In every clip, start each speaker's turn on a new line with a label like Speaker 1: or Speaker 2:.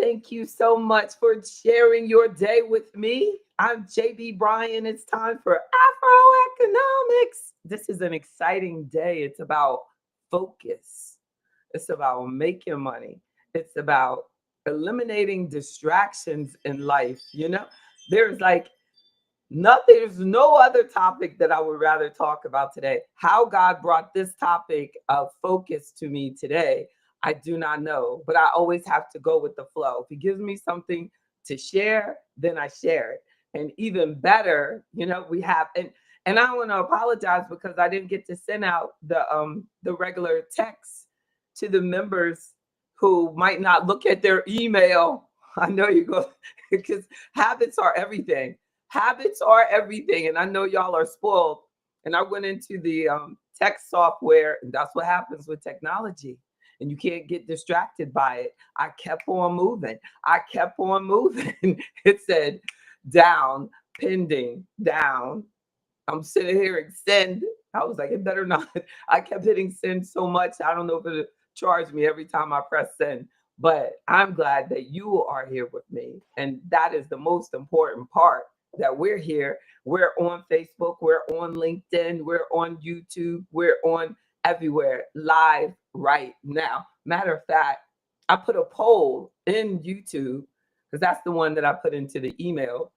Speaker 1: Thank you so much for sharing your day with me. I'm JB Bryan. It's time for AfroEconomics. This is an exciting day. It's about focus. It's about making money. It's about eliminating distractions in life. There's like nothing, there's no other topic that I would rather talk about today. How God brought this topic of focus to me today, I do not know, but I always have to go with the flow. If He gives me something to share, then I share it. And even better, we have, and I want to apologize because I didn't get to send out the regular text to the members who might not look at their email. I know you go because habits are everything. Habits are everything. And I know y'all are spoiled. And I went into the text software, and that's what happens with technology. And you can't get distracted by it. I kept on moving. It said down, pending, down. I'm sitting here and send. I was like, it better not. I kept hitting send so much. I don't know if it'll charge me every time I press send. But I'm glad that you are here with me. And that is the most important part, that we're here. We're on Facebook. We're on LinkedIn. We're on YouTube. We're on everywhere live right now. Matter of fact, I put a poll in YouTube because that's the one that I put into the email.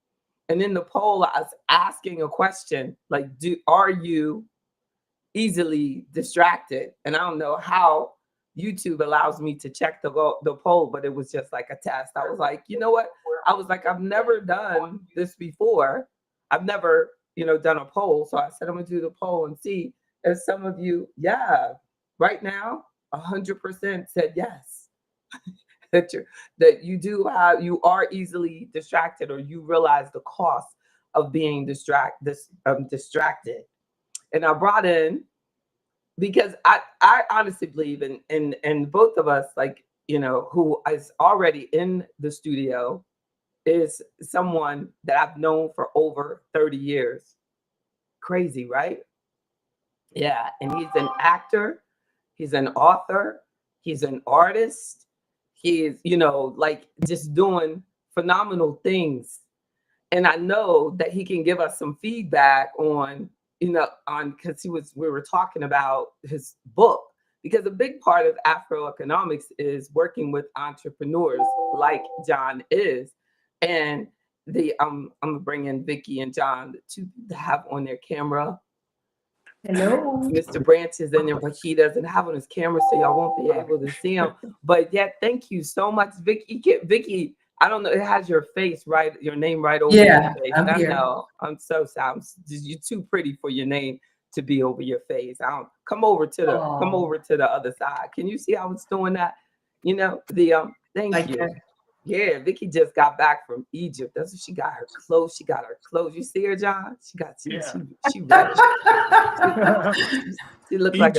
Speaker 1: And in the poll, I was asking a question like, are you easily distracted? And I don't know how YouTube allows me to check the poll, but it was just like a test. I was like, you know what? I was like, I've never done this before. I've never, done a poll. So I said, I'm going to do the poll and see if some of you, right now, 100% said yes. that you are easily distracted, or you realize the cost of being distracted. And I brought in, because I honestly believe in both of us, like, who is already in the studio is someone that I've known for over 30 years. Crazy, right? Yeah. And he's an actor. He's an author. He's an artist. He's, like just doing phenomenal things. And I know that he can give us some feedback on because we were talking about his book, because a big part of AfroEconomics is working with entrepreneurs like John is. And I'm gonna bring in Vicky and John to have on their camera.
Speaker 2: Hello.
Speaker 1: Mr. Branch is in there, but he doesn't have on his camera, so y'all won't be able to see him. But yeah, thank you so much, Vicky. Vicky, I don't know, it has your face right, your name right over your face.
Speaker 2: I'm here.
Speaker 1: I know. I'm so sad. You're too pretty for your name to be over your face. Come over to the other side. Can you see how it's doing that? Thank you. Yeah, Vicky just got back from Egypt. That's what she got her clothes. You see her, John? She ready. She looks like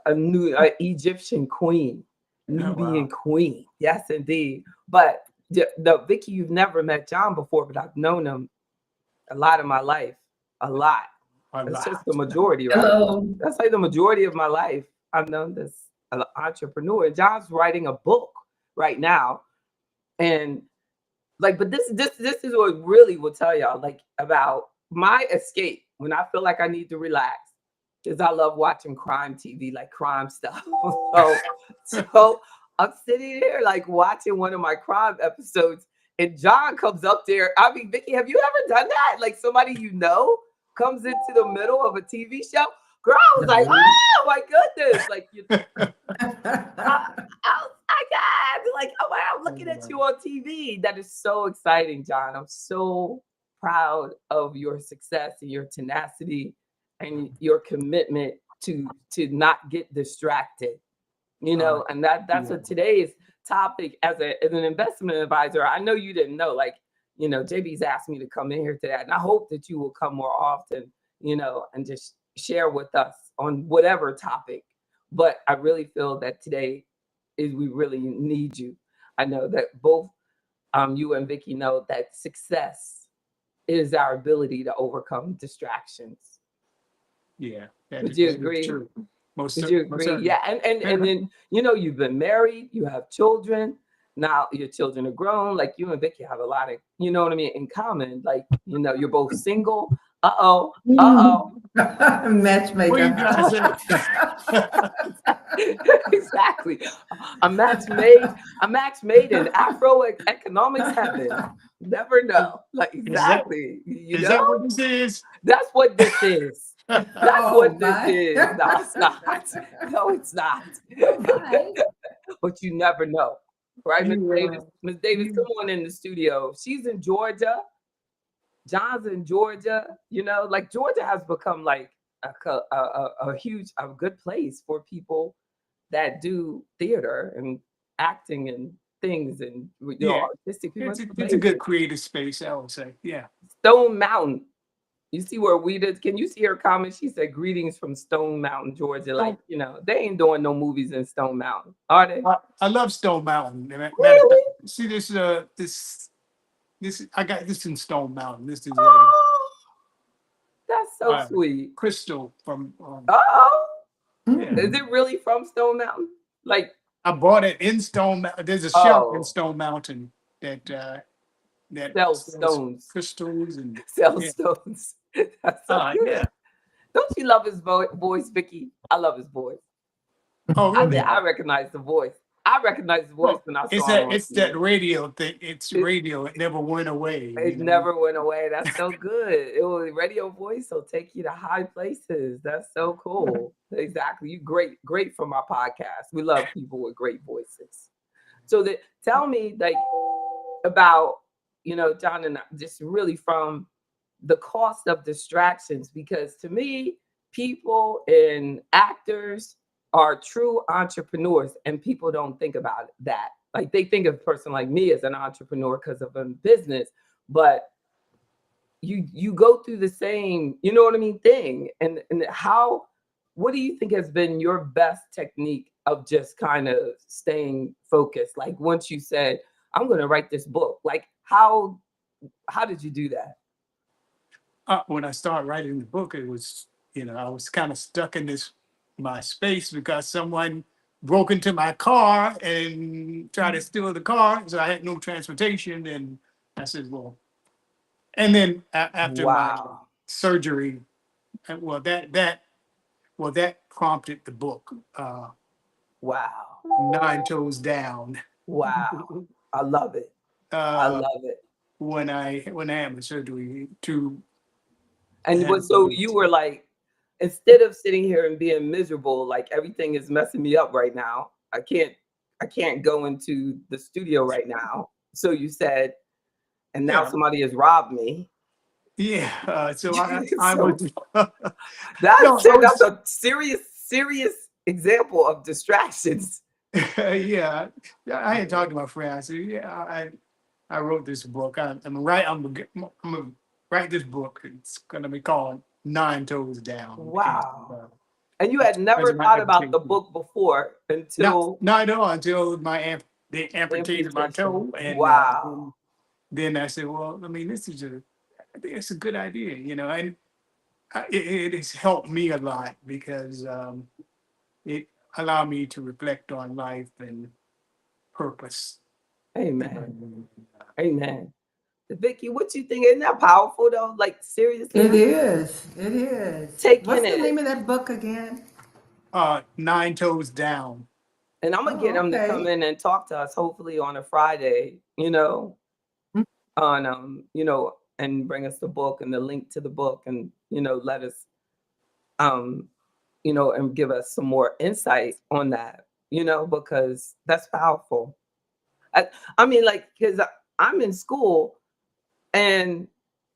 Speaker 1: a new Egyptian queen, Nubian queen. Yes, indeed. But the Vicky, you've never met John before, but I've known him a lot of my life. A lot. That's just the majority, right?
Speaker 2: Hello.
Speaker 1: That's like the majority of my life. I've known this entrepreneur. John's writing a book right now. And but this is what really will tell y'all about my escape when I feel like I need to relax, because I love watching crime TV, like crime stuff. So I'm sitting there watching one of my crime episodes, and John comes up there. I mean, Vicky, have you ever done that? Like somebody comes into the middle of a TV show. Girl, I was like, oh my goodness! I'm looking at you on TV. That is so exciting, John. I'm so proud of your success and your tenacity and your commitment to not get distracted. And that's what today's topic as an investment advisor. I know you didn't know, JB's asked me to come in here today, and I hope that you will come more often, and just share with us on whatever topic. But I really feel that today we really need you. I know that both you and Vicky know that success is our ability to overcome distractions.
Speaker 3: Yeah.
Speaker 1: Would you agree?
Speaker 3: True. Would
Speaker 1: you agree? Yeah. And then, you've been married, you have children, now your children are grown. Like you and Vicky have a lot of, you know what I mean, in common. Like, you know, you're both single. Uh-oh. Uh-oh.
Speaker 3: What are you
Speaker 2: Matchmaker.
Speaker 3: trying to say?
Speaker 1: Exactly. A match made in Afro-economics heaven. Never know. Like
Speaker 3: Is that
Speaker 1: exactly. You
Speaker 3: is
Speaker 1: know?
Speaker 3: that what this is?
Speaker 1: That's what this is. That's
Speaker 2: Oh
Speaker 1: what this
Speaker 2: my.
Speaker 1: is. No, it's not. No, it's not.
Speaker 2: Oh my.
Speaker 1: But you never know. Right, Miss
Speaker 3: You,
Speaker 1: Davis? Miss Davis,
Speaker 3: you
Speaker 1: come on in the studio. She's in Georgia. John's in Georgia. You know, like Georgia has become like a huge, a good place for people that do theater and acting and things and
Speaker 3: yeah,
Speaker 1: artistic people. It's
Speaker 3: it's a good
Speaker 1: amazing.
Speaker 3: creative space, I would say. Yeah.
Speaker 1: Stone Mountain. You see where we did? Can you see her comment? She said, "Greetings from Stone Mountain, Georgia." Like,
Speaker 3: So
Speaker 1: you know, they ain't doing no movies in Stone Mountain, are they?
Speaker 3: I love Stone Mountain. Matter of fact,
Speaker 1: Really?
Speaker 3: see this I got this in Stone Mountain. This is
Speaker 1: Oh, that's so
Speaker 3: a
Speaker 1: sweet.
Speaker 3: crystal from
Speaker 1: Oh,
Speaker 3: yeah.
Speaker 1: is it really from Stone Mountain? Like,
Speaker 3: I bought it in Stone Mountain. There's a shop in
Speaker 1: oh,
Speaker 3: Stone Mountain that
Speaker 1: sell
Speaker 3: sells
Speaker 1: stones,
Speaker 3: crystals and
Speaker 1: sell
Speaker 3: yeah.
Speaker 1: stones. That's so
Speaker 3: Yeah.
Speaker 1: good. Don't you love his voice, Vicky? I love his voice.
Speaker 3: Oh,
Speaker 1: I think
Speaker 3: really?
Speaker 1: I recognize the voice. I recognized the voice
Speaker 3: Well,
Speaker 1: when I saw it on
Speaker 3: it's
Speaker 1: TV.
Speaker 3: that radio thing. It's
Speaker 1: It,
Speaker 3: radio. It never went away.
Speaker 1: it never went away. That's so good. It was radio voice will take you to high places. That's so cool. Exactly. You great from our podcast. We love people with great voices. So that tell me like about, John and I, just really from the cost of distractions, because to me, people and actors are true entrepreneurs and people don't think about that. Like they think of a person like me as an entrepreneur because of a business, but you go through the same, you know what I mean, thing. And how what do you think has been your best technique of just kind of staying focused? Like once you said, I'm gonna write this book, like how did you do that?
Speaker 3: When I started writing the book, it was I was kind of stuck in this my space because someone broke into my car and tried to steal the car, so I had no transportation. And I said, well, and then after my
Speaker 1: Wow.
Speaker 3: surgery, well, that prompted the book,
Speaker 1: Wow.
Speaker 3: Nine Toes Down.
Speaker 1: Wow. I love it. I
Speaker 3: uh,
Speaker 1: love it.
Speaker 3: when I had my surgery to
Speaker 1: And
Speaker 3: have
Speaker 1: what so you were like, instead of sitting here and being miserable, like everything is messing me up right now. I can't go into the studio right now. So you said, and now
Speaker 3: yeah,
Speaker 1: somebody has robbed me.
Speaker 3: yeah. So I
Speaker 1: So
Speaker 3: was
Speaker 1: that's
Speaker 3: no, I
Speaker 1: it. That's
Speaker 3: was
Speaker 1: a serious example of distractions.
Speaker 3: yeah. I had talked to my friend. I said, yeah, I wrote this book. I'm gonna write this book. It's gonna be called Nine Toes Down. And
Speaker 1: Wow. And you
Speaker 3: it's
Speaker 1: had never
Speaker 3: my
Speaker 1: thought about the
Speaker 3: application.
Speaker 1: book before
Speaker 3: Not
Speaker 1: until
Speaker 3: not at all until they
Speaker 1: the
Speaker 3: amputated my
Speaker 1: amputation.
Speaker 3: toe, and
Speaker 1: Wow.
Speaker 3: then I said, well, I mean, I think it's a good idea, and it has helped me a lot because it allowed me to reflect on life and purpose.
Speaker 1: Amen.
Speaker 3: And,
Speaker 1: Amen. Vicky, what you think? Isn't that powerful though? Like seriously,
Speaker 2: It
Speaker 1: I'm
Speaker 2: is. It is.
Speaker 1: taking
Speaker 2: What's the
Speaker 1: it.
Speaker 2: name of that book again?
Speaker 3: Nine Toes Down.
Speaker 1: And I'm gonna get
Speaker 2: Oh,
Speaker 1: him to come
Speaker 2: okay.
Speaker 1: in and talk to us hopefully on a Friday, on and bring us the book and the link to the book and let us um and give us some more insight on that, because that's powerful. I, I mean, like, because I'm in school and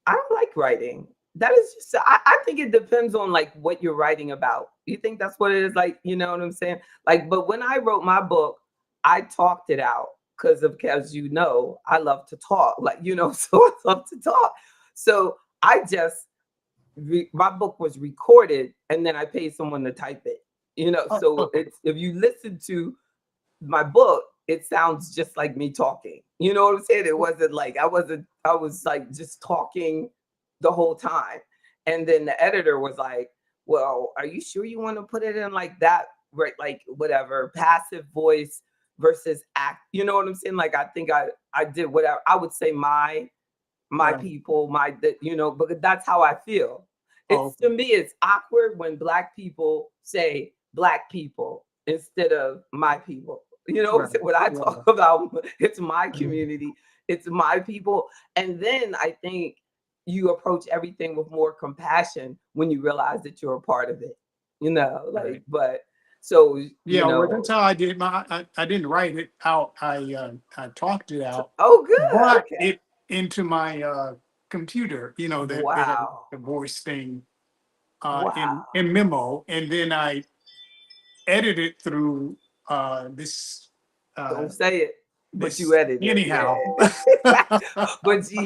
Speaker 1: I don't like writing. That is just, I think it depends on like what you're writing about. You think that's what it is? Like, you know what I'm saying? Like, but when I wrote my book, I talked it out because I love to talk, like, so I love to talk. So I just, my book was recorded and then I paid someone to type it, so
Speaker 3: Okay.
Speaker 1: it's, if you listen to my book, it sounds just like me talking. You know what I'm saying? It wasn't like I was like just talking the whole time. And then the editor was like, well, are you sure you want to put it in like that, right? Like whatever, passive voice. versus act. You know what I'm saying? Like I think I did whatever I would say my
Speaker 3: Right.
Speaker 1: people, but that's how I feel.
Speaker 3: Oh,
Speaker 1: It's to me, it's awkward when black people say black people instead of my people. You know,
Speaker 3: right.
Speaker 1: when I
Speaker 3: Right.
Speaker 1: talk about it's my community, it's my people. And then I think you approach everything with more compassion when you realize that you're a part of it,
Speaker 3: Right.
Speaker 1: but so,
Speaker 3: Yeah, well, that's how I did I didn't write it out. I talked it out,
Speaker 1: oh, good.
Speaker 3: but
Speaker 1: Okay.
Speaker 3: it into my computer, they have
Speaker 1: Wow.
Speaker 3: the voice thing
Speaker 1: Wow.
Speaker 3: in memo, and then I edited through this uh
Speaker 1: Don't say it, but you
Speaker 3: this
Speaker 1: edited
Speaker 3: anyhow.
Speaker 1: it. Yeah. But you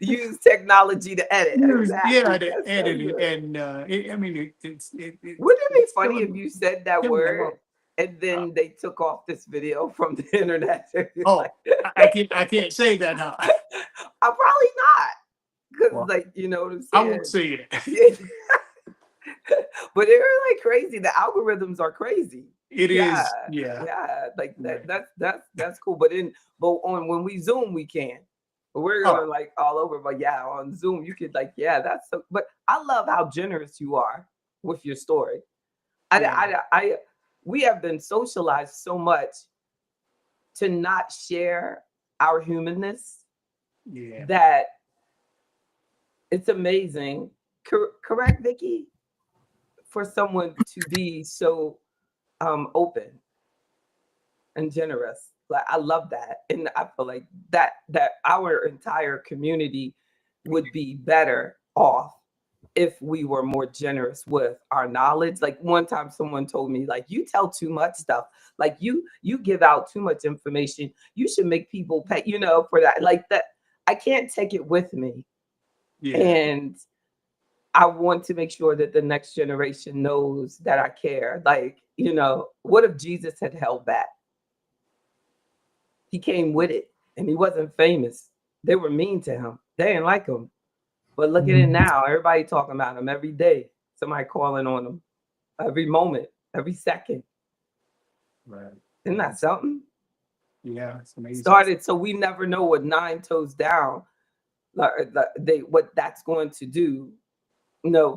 Speaker 1: use technology to edit.
Speaker 3: Yeah,
Speaker 1: Exactly.
Speaker 3: to
Speaker 1: That's so
Speaker 3: edit it,
Speaker 1: good.
Speaker 3: and I mean
Speaker 1: Wouldn't it be
Speaker 3: it's
Speaker 1: funny if you said that
Speaker 3: killing
Speaker 1: word
Speaker 3: them.
Speaker 1: and
Speaker 3: Uh,
Speaker 1: then they took off this video from the internet? Like,
Speaker 3: oh, I can't say that now.
Speaker 1: I'm probably not. Because,
Speaker 3: Well,
Speaker 1: like, you know what I'm
Speaker 3: I won't
Speaker 1: saying?
Speaker 3: say it.
Speaker 1: Yeah. But they're like crazy. The algorithms are crazy.
Speaker 3: It
Speaker 1: Yeah.
Speaker 3: is, yeah,
Speaker 1: Yeah. Like that
Speaker 3: right.
Speaker 1: that's cool. But on when we Zoom, we can. But we're
Speaker 3: Oh,
Speaker 1: going like all over. But yeah, on Zoom, you could like, yeah, that's so, but I love how generous you are with your story.
Speaker 3: yeah,
Speaker 1: I we have been socialized so much to not share our humanness
Speaker 3: yeah.
Speaker 1: that it's amazing. Correct, Vicky? For someone to be so open and generous. Like I love that. And I feel like that our entire community would be better off if we were more generous with our knowledge. Like one time someone told me, like, you tell too much stuff. Like you give out too much information. You should make people pay, for that. Like that, I can't take it with me.
Speaker 3: Yeah.
Speaker 1: And I want to make sure that the next generation knows that I care. Like, what if Jesus had held back? He came with it and he wasn't famous. They were mean to him. They didn't like him. But look at it now. Everybody talking about him every day. Somebody calling on him every moment, every second.
Speaker 3: Right.
Speaker 1: Isn't that something?
Speaker 3: Yeah, it's amazing.
Speaker 1: Started so we never know what nine toes down, what that's going to do,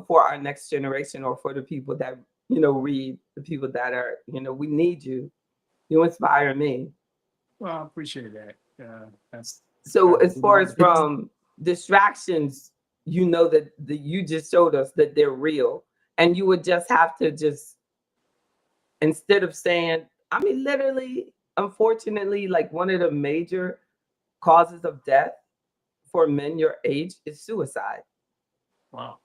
Speaker 1: for our next generation or for the people that read, the people that are, we need you. You inspire me.
Speaker 3: Well, I appreciate that. That's
Speaker 1: So
Speaker 3: I
Speaker 1: as
Speaker 3: do
Speaker 1: far
Speaker 3: my
Speaker 1: as
Speaker 3: best.
Speaker 1: from distractions, that you just showed us that they're real, and you would just have to just instead of saying, I mean, literally, unfortunately, like one of the major causes of death for men your age is suicide.
Speaker 3: Wow.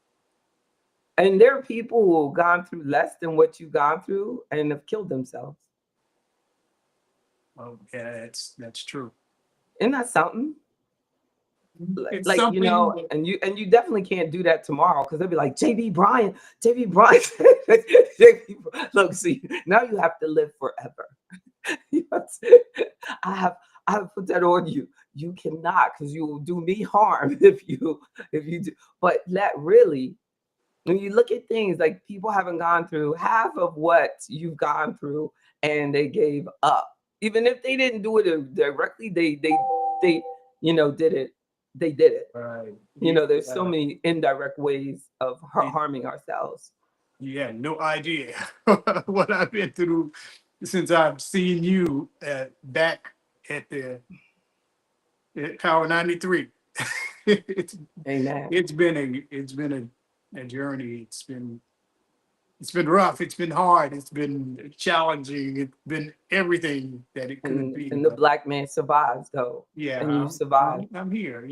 Speaker 1: And there are people who have gone through less than what you've gone through and have killed themselves.
Speaker 3: Well, yeah, that's true.
Speaker 1: Isn't that something?
Speaker 3: It's
Speaker 1: Like,
Speaker 3: something that
Speaker 1: and you definitely can't do that tomorrow because they'll be like JB Bryan, JB Bryan. Look, see, now you have to live forever. You have to- I have I have put that on you. You cannot because you will do me harm if you do. But that really, when you look at things like people haven't gone through half of what you've gone through and they gave up. Even if they didn't do it directly, they did it. They did it.
Speaker 3: right.
Speaker 1: There's so many indirect ways of
Speaker 3: You,
Speaker 1: harming ourselves.
Speaker 3: you have no idea what I've been through since I've seen you back at Tower 93. it's
Speaker 1: Amen.
Speaker 3: it's been a journey. It's been rough. It's been hard. It's been challenging. It's been everything that it could
Speaker 1: And
Speaker 3: be.
Speaker 1: and the
Speaker 3: But
Speaker 1: black man survives though,
Speaker 3: yeah,
Speaker 1: and you
Speaker 3: I'm,
Speaker 1: survive,
Speaker 3: I'm, I'm here.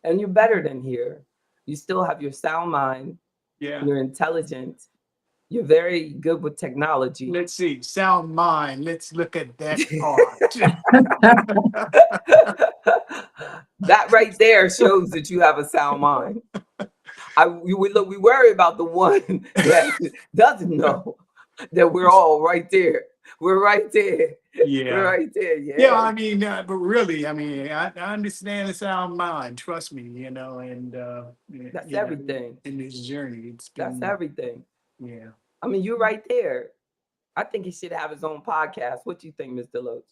Speaker 1: and you're better than here. You still have your sound mind.
Speaker 3: Yeah.
Speaker 1: You're intelligent. You're very good with technology.
Speaker 3: Let's see. Sound mind. Let's look at that part.
Speaker 1: That right there shows that you have a sound mind. We worry about the one that doesn't know that we're all right there. We're right there. We're
Speaker 3: Yeah.
Speaker 1: right there.
Speaker 3: Yeah,
Speaker 1: Yeah.
Speaker 3: I mean, but really, I mean, I understand the sound mind. Trust me, and
Speaker 1: That's everything.
Speaker 3: in this journey, it's
Speaker 1: That's
Speaker 3: been,
Speaker 1: everything.
Speaker 3: yeah,
Speaker 1: I mean, you're right there. I think he should have his own podcast. What do you think, Mr. Loach?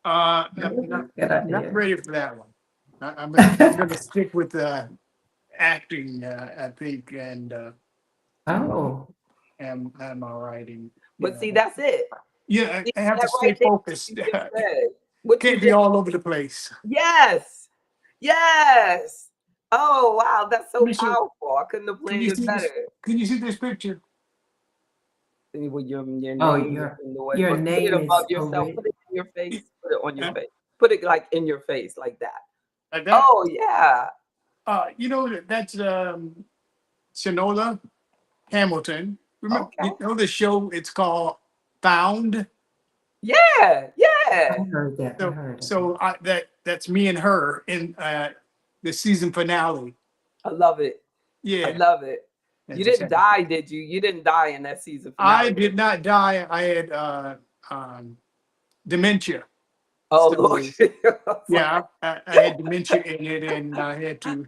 Speaker 3: Not
Speaker 2: Good idea.
Speaker 3: ready for that one. I'm gonna stick with acting, I think, and
Speaker 2: Oh,
Speaker 3: am all right. And,
Speaker 1: But see, that's it.
Speaker 3: yeah,
Speaker 1: See,
Speaker 3: I have to
Speaker 1: that
Speaker 3: stay
Speaker 1: right there, what
Speaker 3: focused.
Speaker 1: you just said. What you
Speaker 3: Can't be
Speaker 1: just
Speaker 3: all over the place.
Speaker 1: Yes. Yes. Oh wow, that's so
Speaker 3: Let me show.
Speaker 1: powerful. I couldn't have
Speaker 3: Can
Speaker 1: planned
Speaker 3: you
Speaker 1: it
Speaker 3: see this?
Speaker 1: better.
Speaker 3: Can you see this picture?
Speaker 1: With your
Speaker 2: oh,
Speaker 1: name is in the way,
Speaker 2: your
Speaker 1: but put it
Speaker 2: name is
Speaker 1: above yourself.
Speaker 2: over.
Speaker 1: Put it in your face. Put it on your
Speaker 3: Uh,
Speaker 1: face. Put it like in your face, like that.
Speaker 3: Like that.
Speaker 1: Oh yeah.
Speaker 3: You know that's Shanola Hamilton. Remember,
Speaker 1: Okay.
Speaker 3: you know the show? It's called Found.
Speaker 1: Yeah.
Speaker 2: I
Speaker 1: Yeah.
Speaker 2: heard that. I
Speaker 3: So,
Speaker 2: heard of
Speaker 3: so that's me and her in the season finale.
Speaker 1: I love it. I
Speaker 3: Yeah,
Speaker 1: love it. You
Speaker 3: that's just
Speaker 1: didn't
Speaker 3: happened.
Speaker 1: die, did you? You didn't die in that season
Speaker 3: I
Speaker 1: finale.
Speaker 3: did not die. I had um, dementia.
Speaker 1: Oh Lord.
Speaker 3: So yeah, I had dementia in it, and I had to.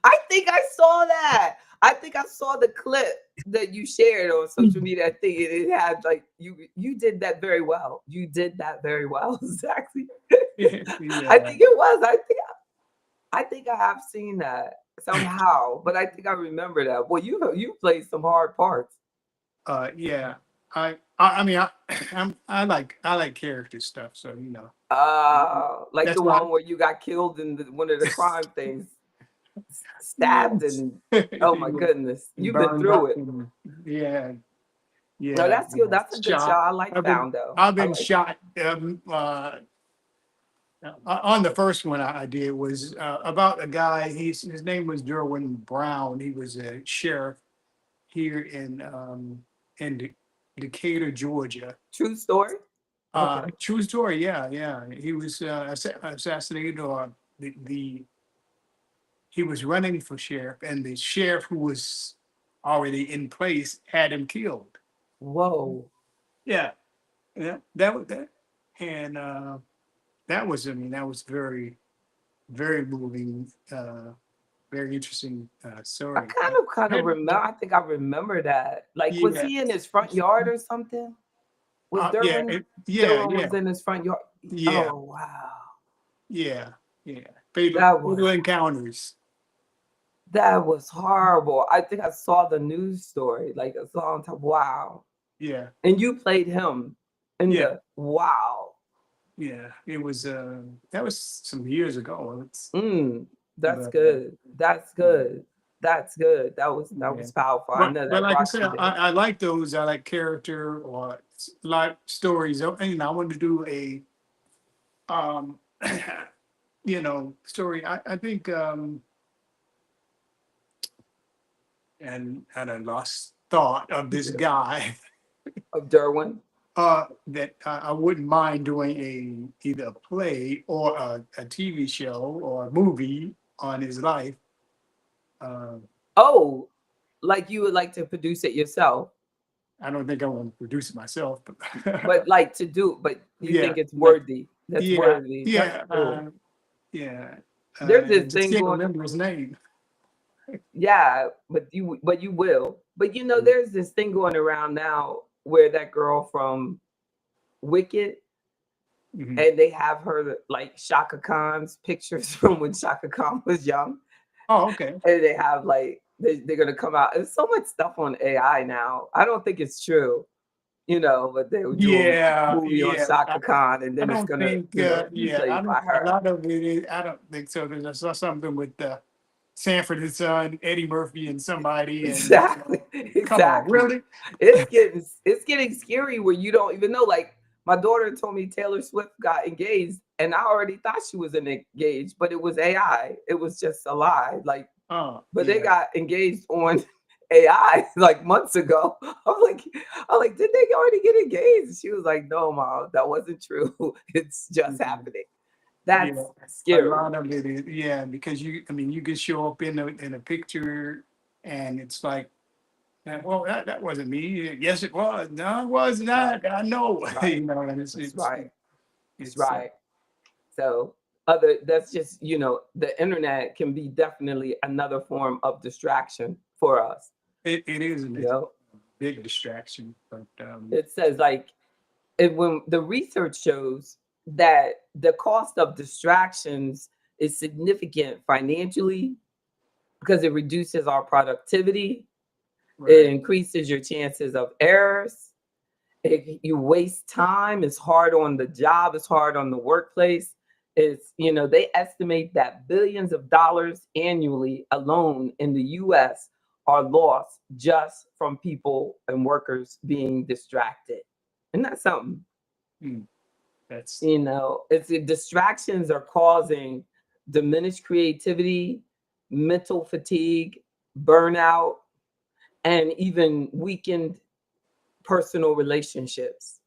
Speaker 1: I think I saw that. I think I saw the clip that you shared on social media. I think it had like you did that very well. You did that very well, exactly. I
Speaker 3: Yeah,
Speaker 1: think it was. I think I have seen that somehow, but I think I remember that. Well, you played some hard parts.
Speaker 3: yeah. I mean, I like character stuff, so
Speaker 1: Like the
Speaker 3: that's why.
Speaker 1: one where you got killed in one of the crime things, stabbed, and oh my
Speaker 3: Yeah,
Speaker 1: goodness, you've been
Speaker 3: burned
Speaker 1: through
Speaker 3: up,
Speaker 1: it.
Speaker 3: and yeah,
Speaker 1: No,
Speaker 3: yeah.
Speaker 1: that's good. That's a good show.
Speaker 3: Shot.
Speaker 1: I like
Speaker 3: I've been
Speaker 1: Found though.
Speaker 3: I've
Speaker 1: I
Speaker 3: been
Speaker 1: like.
Speaker 3: shot. On the first one I did was about a guy. His name was Derwin Brown. He was a sheriff here in Decatur, Georgia.
Speaker 1: True story? Okay.
Speaker 3: True story. Yeah, yeah. He was assassinated, or the he was running for sheriff, and the sheriff who was already in place had him killed.
Speaker 1: Whoa.
Speaker 3: Yeah, yeah. That was that, and that was. I mean, that was very, very moving. Very interesting
Speaker 1: I
Speaker 3: story.
Speaker 1: kind of
Speaker 3: Had-
Speaker 1: remember. I think I remember that. Like, was
Speaker 3: Yeah,
Speaker 1: he in his front yard or something? Was
Speaker 3: yeah,
Speaker 1: Derwin?
Speaker 3: yeah,
Speaker 1: Derwin
Speaker 3: yeah,
Speaker 1: was in his front yard.
Speaker 3: yeah,
Speaker 1: Oh wow.
Speaker 3: yeah, yeah. Fatal,
Speaker 1: That
Speaker 3: fatal
Speaker 1: was
Speaker 3: encounters.
Speaker 1: that was horrible. I think I saw the news story. Like I saw on top. Wow.
Speaker 3: Yeah,
Speaker 1: And you played him in
Speaker 3: yeah,
Speaker 1: the wow.
Speaker 3: yeah. It was that was some years ago. It's
Speaker 1: Mm, that's
Speaker 3: but
Speaker 1: good. That's good. That's good. That
Speaker 3: yeah.
Speaker 1: was powerful. I
Speaker 3: But
Speaker 1: know
Speaker 3: but
Speaker 1: that
Speaker 3: like I
Speaker 1: brought
Speaker 3: said,
Speaker 1: you there.
Speaker 3: I like those. I like character or like stories. And I want to do a um story. I think and I lost thought of this guy.
Speaker 1: Of Derwin.
Speaker 3: That I wouldn't mind doing either a play or a TV show or a movie on his life. Uh,
Speaker 1: Oh, like you would like to produce it yourself,
Speaker 3: I don't think I want to produce it myself,
Speaker 1: but like to do, but you
Speaker 3: yeah,
Speaker 1: think it's
Speaker 3: like
Speaker 1: worthy. That's
Speaker 3: yeah,
Speaker 1: worthy. That's
Speaker 3: yeah,
Speaker 1: cool.
Speaker 3: yeah.
Speaker 1: There's
Speaker 3: I
Speaker 1: this
Speaker 3: just
Speaker 1: thing
Speaker 3: can't
Speaker 1: going,
Speaker 3: remember his name.
Speaker 1: yeah, but you will. But there's this thing going around now where that girl from Wicked,
Speaker 3: Mhm.
Speaker 1: and they have her like Shaka Khan's pictures from when Shaka Khan was young.
Speaker 3: Oh, okay.
Speaker 1: And they have like they're gonna come out. There's so much stuff on AI now. I don't think it's true, but they would do a
Speaker 3: Yeah,
Speaker 1: movie on
Speaker 3: yeah.
Speaker 1: Shaka Khan, and
Speaker 3: I
Speaker 1: then it's
Speaker 3: don't
Speaker 1: gonna,
Speaker 3: think,
Speaker 1: be
Speaker 3: yeah, I
Speaker 1: played
Speaker 3: don't.
Speaker 1: by
Speaker 3: A
Speaker 1: her.
Speaker 3: lot of it is. I don't think so. Because I saw something with Sanford and Son, Eddie Murphy, and somebody, and
Speaker 1: Exactly,
Speaker 3: come on,
Speaker 1: exactly.
Speaker 3: really?
Speaker 1: It's getting scary where you don't even know. Like my daughter told me Taylor Swift got engaged, and I already thought she was engaged, but it was AI. It was just a lie. Like,
Speaker 3: Oh,
Speaker 1: but they
Speaker 3: yeah.
Speaker 1: got engaged on AI like months ago. I'm like, did they already get engaged? She was like, no, mom, that wasn't true. It's just
Speaker 3: Mhm.
Speaker 1: happening.
Speaker 3: Yeah,
Speaker 1: That's
Speaker 3: a
Speaker 1: scary.
Speaker 3: lot of it is, yeah, because I mean, you could show up in a picture, and it's like, well, that wasn't me. Yes, it was. No, it was
Speaker 1: Right,
Speaker 3: not. I know,
Speaker 1: right.
Speaker 3: and it's
Speaker 1: That's
Speaker 3: it's
Speaker 1: right. That's
Speaker 3: it's
Speaker 1: right. So that's just, the internet can be definitely another form of distraction for us,
Speaker 3: it is, isn't
Speaker 1: you
Speaker 3: it?
Speaker 1: know.
Speaker 3: big distraction. But
Speaker 1: It says like when the research shows that the cost of distractions is significant financially because it reduces our productivity, it
Speaker 3: right,
Speaker 1: increases your chances of errors, you waste time, it's hard on the job, it's hard on the workplace. It's, they estimate that billions of dollars annually alone in the US are lost just from people and workers being distracted. And that's something.
Speaker 3: mm, that's
Speaker 1: It's distractions are causing diminished creativity, mental fatigue, burnout, and even weakened personal relationships.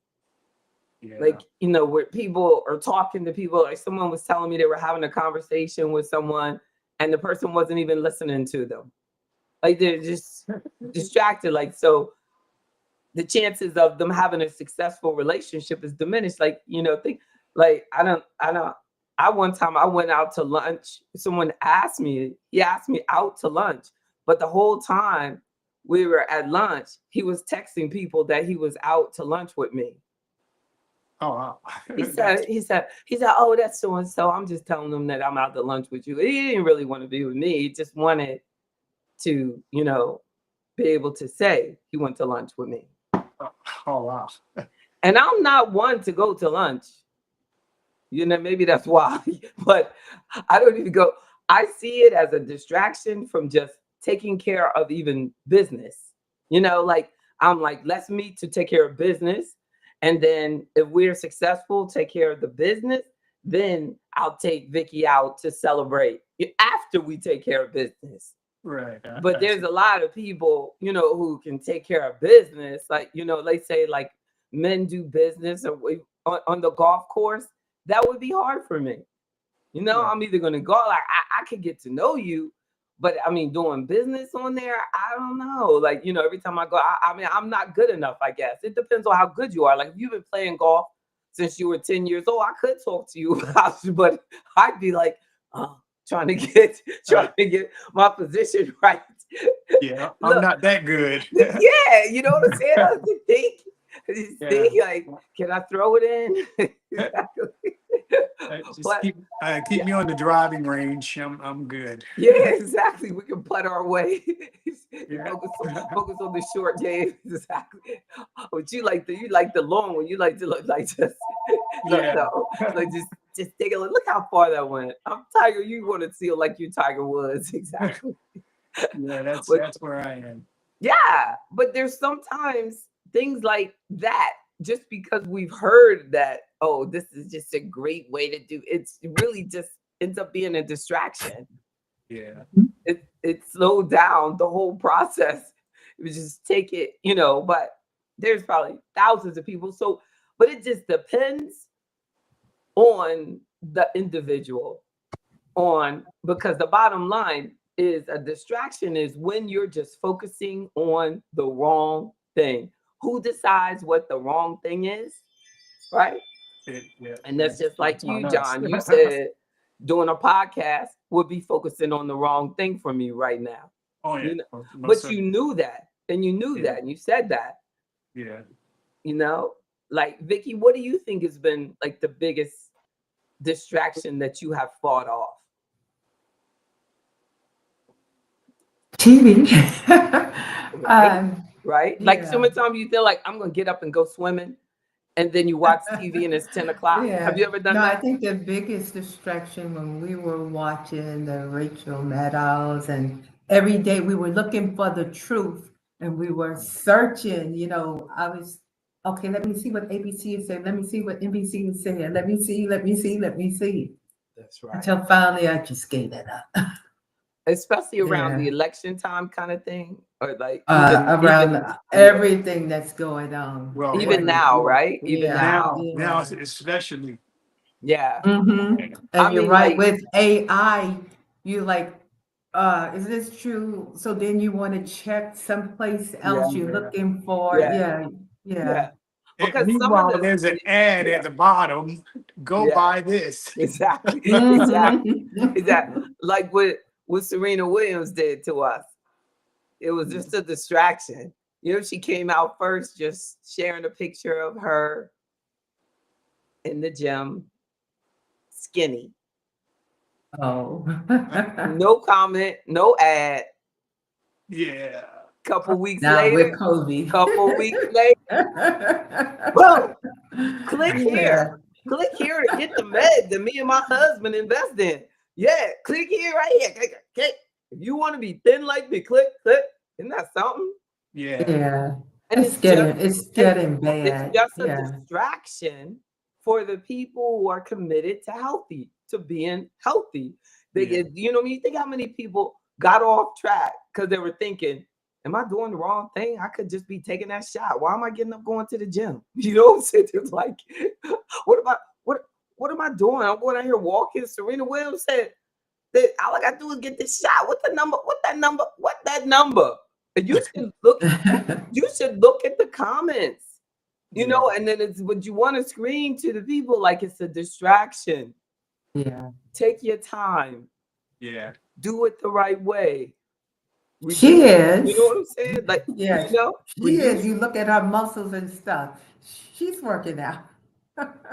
Speaker 3: yeah.
Speaker 1: Like, where people are talking to people, like someone was telling me they were having a conversation with someone and the person wasn't even listening to them. Like they're just distracted. Like, so the chances of them having a successful relationship is diminished. Like, think like I one time I went out to lunch. He asked me out to lunch, but the whole time we were at lunch, he was texting people that he was out to lunch with me.
Speaker 3: Oh, wow.
Speaker 1: He
Speaker 3: That's
Speaker 1: said, he said, he said, oh, that's so and so. I'm just telling them that I'm out to lunch with you. He didn't really want to be with me. He just wanted to, be able to say he went to lunch with me.
Speaker 3: oh wow.
Speaker 1: And I'm not one to go to lunch. Maybe that's why, but I don't even go. I see it as a distraction from just taking care of even business. Like I'm like, let's meet to take care of business. And then if we're successful, take care of the business, then I'll take Vicky out to celebrate after we take care of business.
Speaker 3: Right.
Speaker 1: But there's a lot of people, who can take care of business. Like, they say like men do business or on the golf course. That would be hard for me.
Speaker 3: Right.
Speaker 1: I'm either going to go, like, I could get to know you, but I mean, doing business on there, I don't know. Like, every time I go, I mean, I'm not good enough, I guess. It depends on how good you are. Like, if you've been playing golf since you were 10 years old, I could talk to you about you, but I'd be like, trying to get my position right.
Speaker 3: Yeah, I'm
Speaker 1: Look,
Speaker 3: not that good.
Speaker 1: yeah, you know what I'm saying? I just think
Speaker 3: Yeah.
Speaker 1: like, can I throw it in? Exactly.
Speaker 3: Just
Speaker 1: But
Speaker 3: keep me on the driving range. I'm good.
Speaker 1: yeah, exactly. We can putt our way.
Speaker 3: Yeah.
Speaker 1: Focus on the short game. Exactly. But you like the long one. You like to look like just
Speaker 3: Yeah.
Speaker 1: like just take a look. Look how far that went. I'm Tiger. You want to feel like you Tiger Woods. Exactly.
Speaker 3: Yeah,
Speaker 1: But
Speaker 3: that's where I am.
Speaker 1: yeah, but there's sometimes things like that, just because we've heard that, oh, this is just a great way to do it's really just ends up being a distraction.
Speaker 3: Yeah.
Speaker 1: It slowed down the whole process. It was just take it, but there's probably thousands of people. So, but it just depends on the individual, on because the bottom line is a distraction is when you're just focusing on the wrong thing. Who decides what the wrong thing is, right?
Speaker 3: Yeah.
Speaker 1: And that's just like
Speaker 3: That's
Speaker 1: you,
Speaker 3: on us.
Speaker 1: John. You said doing a podcast would be focusing on the wrong thing for me right now.
Speaker 3: Oh yeah.
Speaker 1: You know,
Speaker 3: Most
Speaker 1: but
Speaker 3: certainly.
Speaker 1: you knew that, and you knew
Speaker 3: Yeah.
Speaker 1: that, and you said that.
Speaker 3: Yeah.
Speaker 1: You know, like Vicky, what do you think has been like the biggest distraction that you have fought off?
Speaker 2: TV.
Speaker 1: Right, right. Like
Speaker 2: Yeah,
Speaker 1: summertime, you feel like I'm gonna get up and go swimming, and then you watch TV and it's 10 o'clock. Have
Speaker 2: yeah.
Speaker 1: you ever done
Speaker 2: No, I
Speaker 1: that?
Speaker 2: think the biggest distraction when we were watching the Rachel Maddows, and every day we were looking for the truth and we were searching, I was, okay, let me see what ABC is saying. Let me see what NBC is saying. Let me see.
Speaker 1: That's right.
Speaker 2: Until finally I just gave it up.
Speaker 1: Especially around the
Speaker 2: Yeah.
Speaker 1: election time kind of thing, or like even
Speaker 2: Around
Speaker 1: yeah,
Speaker 2: everything that's going on.
Speaker 3: Well,
Speaker 1: even
Speaker 3: right.
Speaker 1: now, right? Even
Speaker 2: Yeah,
Speaker 1: now,
Speaker 3: Now
Speaker 2: yeah.
Speaker 3: especially.
Speaker 1: yeah. I
Speaker 2: And you're
Speaker 1: mean,
Speaker 2: right,
Speaker 1: like,
Speaker 2: with AI, you like, is this true? So then you want to check someplace
Speaker 1: yeah,
Speaker 2: else you're
Speaker 3: Yeah.
Speaker 2: looking for.
Speaker 1: yeah,
Speaker 2: Yeah, yeah.
Speaker 1: yeah. Because some of
Speaker 3: Meanwhile,
Speaker 1: the,
Speaker 3: there's an ad
Speaker 1: yeah,
Speaker 3: at the bottom. Go
Speaker 1: yeah,
Speaker 3: buy this.
Speaker 1: exactly, exactly, exactly.
Speaker 2: Hmm.
Speaker 1: Like what Serena Williams did to us. It was just a distraction. You know, she came out first, just sharing a picture of her in the gym, skinny.
Speaker 2: Oh.
Speaker 1: No comment, no ad.
Speaker 3: Yeah.
Speaker 1: Couple weeks
Speaker 2: Now we're
Speaker 1: later,
Speaker 2: cozy.
Speaker 1: boom, click
Speaker 2: Yeah.
Speaker 1: here. Click here to get the med that me and my husband invest in. Yeah, click here right here. Click. If you want to be thin like me, click. Isn't that something?
Speaker 3: Yeah.
Speaker 2: Yeah.
Speaker 1: And
Speaker 2: It's
Speaker 1: and
Speaker 2: getting
Speaker 1: it's
Speaker 2: bad.
Speaker 1: just a
Speaker 2: Yeah.
Speaker 1: distraction for the people who are committed to being healthy. They
Speaker 3: Yeah.
Speaker 1: get, you know, you think how many people got off track because they were thinking, am I doing the wrong thing? I could just be taking that shot. Why am I getting up going to the gym? You know what I'm saying? It's like, what about what am I doing? I'm going out here walking. Serena Williams said that all I gotta do is get this shot. What the number? What that number? What that number? And you should look at the comments, you
Speaker 3: Yeah.
Speaker 1: know, and then it's what you want to scream to the people like it's a distraction.
Speaker 2: Yeah.
Speaker 1: Take your time,
Speaker 3: Yeah.
Speaker 1: do it the right way.
Speaker 2: She
Speaker 1: Reduce, you know
Speaker 2: is.
Speaker 1: what I'm saying? Like,
Speaker 2: Yes, she is.
Speaker 1: reduce.
Speaker 2: You look at her muscles and stuff. She's working out.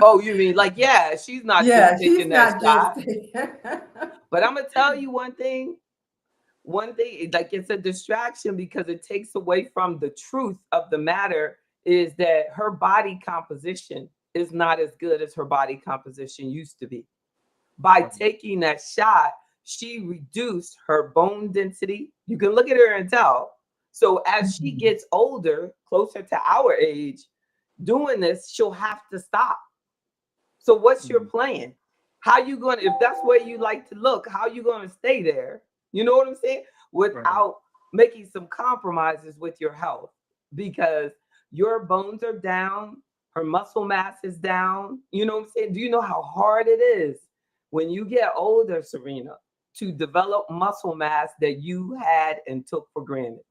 Speaker 1: Oh, you mean like, yeah, she's not just
Speaker 2: Yeah, she's
Speaker 1: taking that
Speaker 2: not just.
Speaker 1: shot. But I'm gonna tell you one thing. One thing, like it's a distraction because it takes away from the truth of the matter is that her body composition is not as good as her body composition used to be. By taking that shot, she reduced her bone density. You can look at her and tell. So as she
Speaker 2: Mhm.
Speaker 1: gets older, closer to our age, doing this, she'll have to stop. So what's your
Speaker 3: Mhm.
Speaker 1: plan? How you going to, if that's where you like to look, how you going to stay there? You know what I'm saying?
Speaker 3: Right.
Speaker 1: Without making some compromises with your health because your bones are down, her muscle mass is down. You know what I'm saying? Do you know how hard it is when you get older, Serena, to develop muscle mass that you had and took for granted?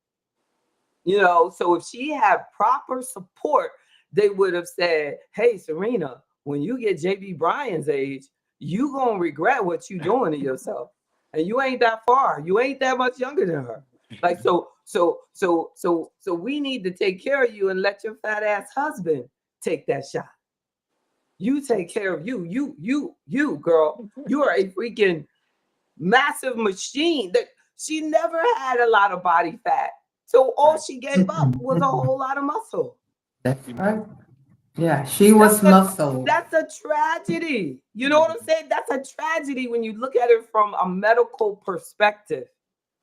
Speaker 1: You know, so if she had proper support, they would have said, hey, Serena, when you get JB Bryan's age, you gonna regret what you doing to yourself. And you ain't that far. You ain't that much younger than her. Like so we need to take care of you and let your fat ass husband take that shot. You take care of you. You, girl. You are a freaking massive machine that she never had a lot of body fat. So all
Speaker 3: Right.
Speaker 1: she gave up
Speaker 2: Mhm,
Speaker 1: was a
Speaker 2: mhm.
Speaker 1: whole lot of muscle.
Speaker 2: That's
Speaker 3: Yeah.
Speaker 2: right. Yeah, she
Speaker 1: That's
Speaker 2: was
Speaker 1: a
Speaker 2: muscle.
Speaker 1: that's a tragedy. You know what I'm
Speaker 3: Mhm.
Speaker 1: saying? That's a tragedy when you look at it from a medical perspective.